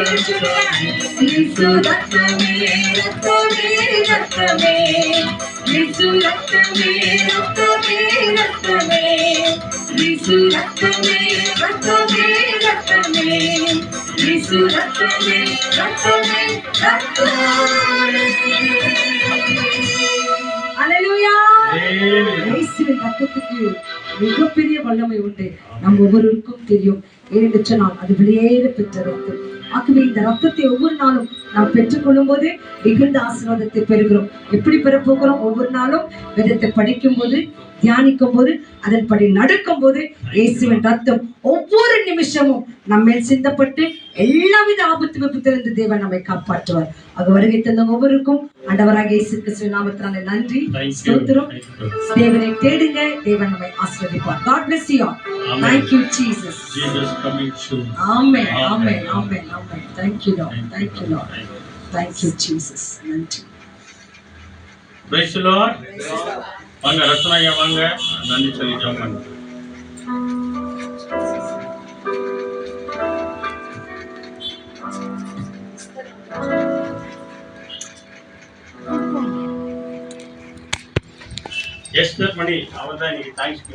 ரத்தமே இயேசு ரத்தமே ரத்தமே ரத்தமே இயேசு ரத்தமே ரத்தமே ரத்தமே இயேசு ரத்தமே ரத்தமே ரத்தமே இயேசு ரத்தமே ரத்தமே ரத்தமே. ஹalleluya. இயேசுவின் ரத்தத்துக்கு மிகப்பெரிய வல்லமை உண்டு. நம் ஒவ்வொருவருக்கும் தெரியும். ஏனென்று சொன்னால் அது வெளியேற பெற்ற ரத்தம். ஆகவே இந்த ரத்தத்தை ஒவ்வொரு நாளும் நாம் பெற்றுக்கொள்ளும் போது மிகுந்த ஆசீர்வாதத்தை பெறுகிறோம். எப்படி பெறப்போகிறோம்? ஒவ்வொரு நாளும் வேதத்தை படிக்கும் போது, தியானிக்கும் போது, அதன்படி நடக்கும் போது இயேசுவின் ரத்தம் ஒவ்வொரு நிமிஷமும் நம்ம சிந்தப்பட்டு எல்லாவித ஆபத்து விபத்திலிருந்து தேவன் நம்மை காப்பாற்றுவார். ஆக வருகை தந்த ஒவ்வொருக்கும் ஆண்டவராக இயேசு கிறிஸ்துவின் நாமத்தினாலே நன்றி ஸ்தோத்திரம். தேவனை தேடுங்க, தேவன் நம்மை ஆசீர்வதிப்பார். God bless you all. Thank you Jesus. Jesus coming soon. Amen. Amen. Amen. Amen. Thank you Lord. Thank you Lord. Thank you Jesus. நன்றி. Praise the Lord. வாங்க ரத்னாயா வாங்க நன்றி சொல்லி ஜெபம் பண்ணுங்க. எஸ்தர் மணி அவர்தான் இன்னைக்கு தேங்க்ஸ்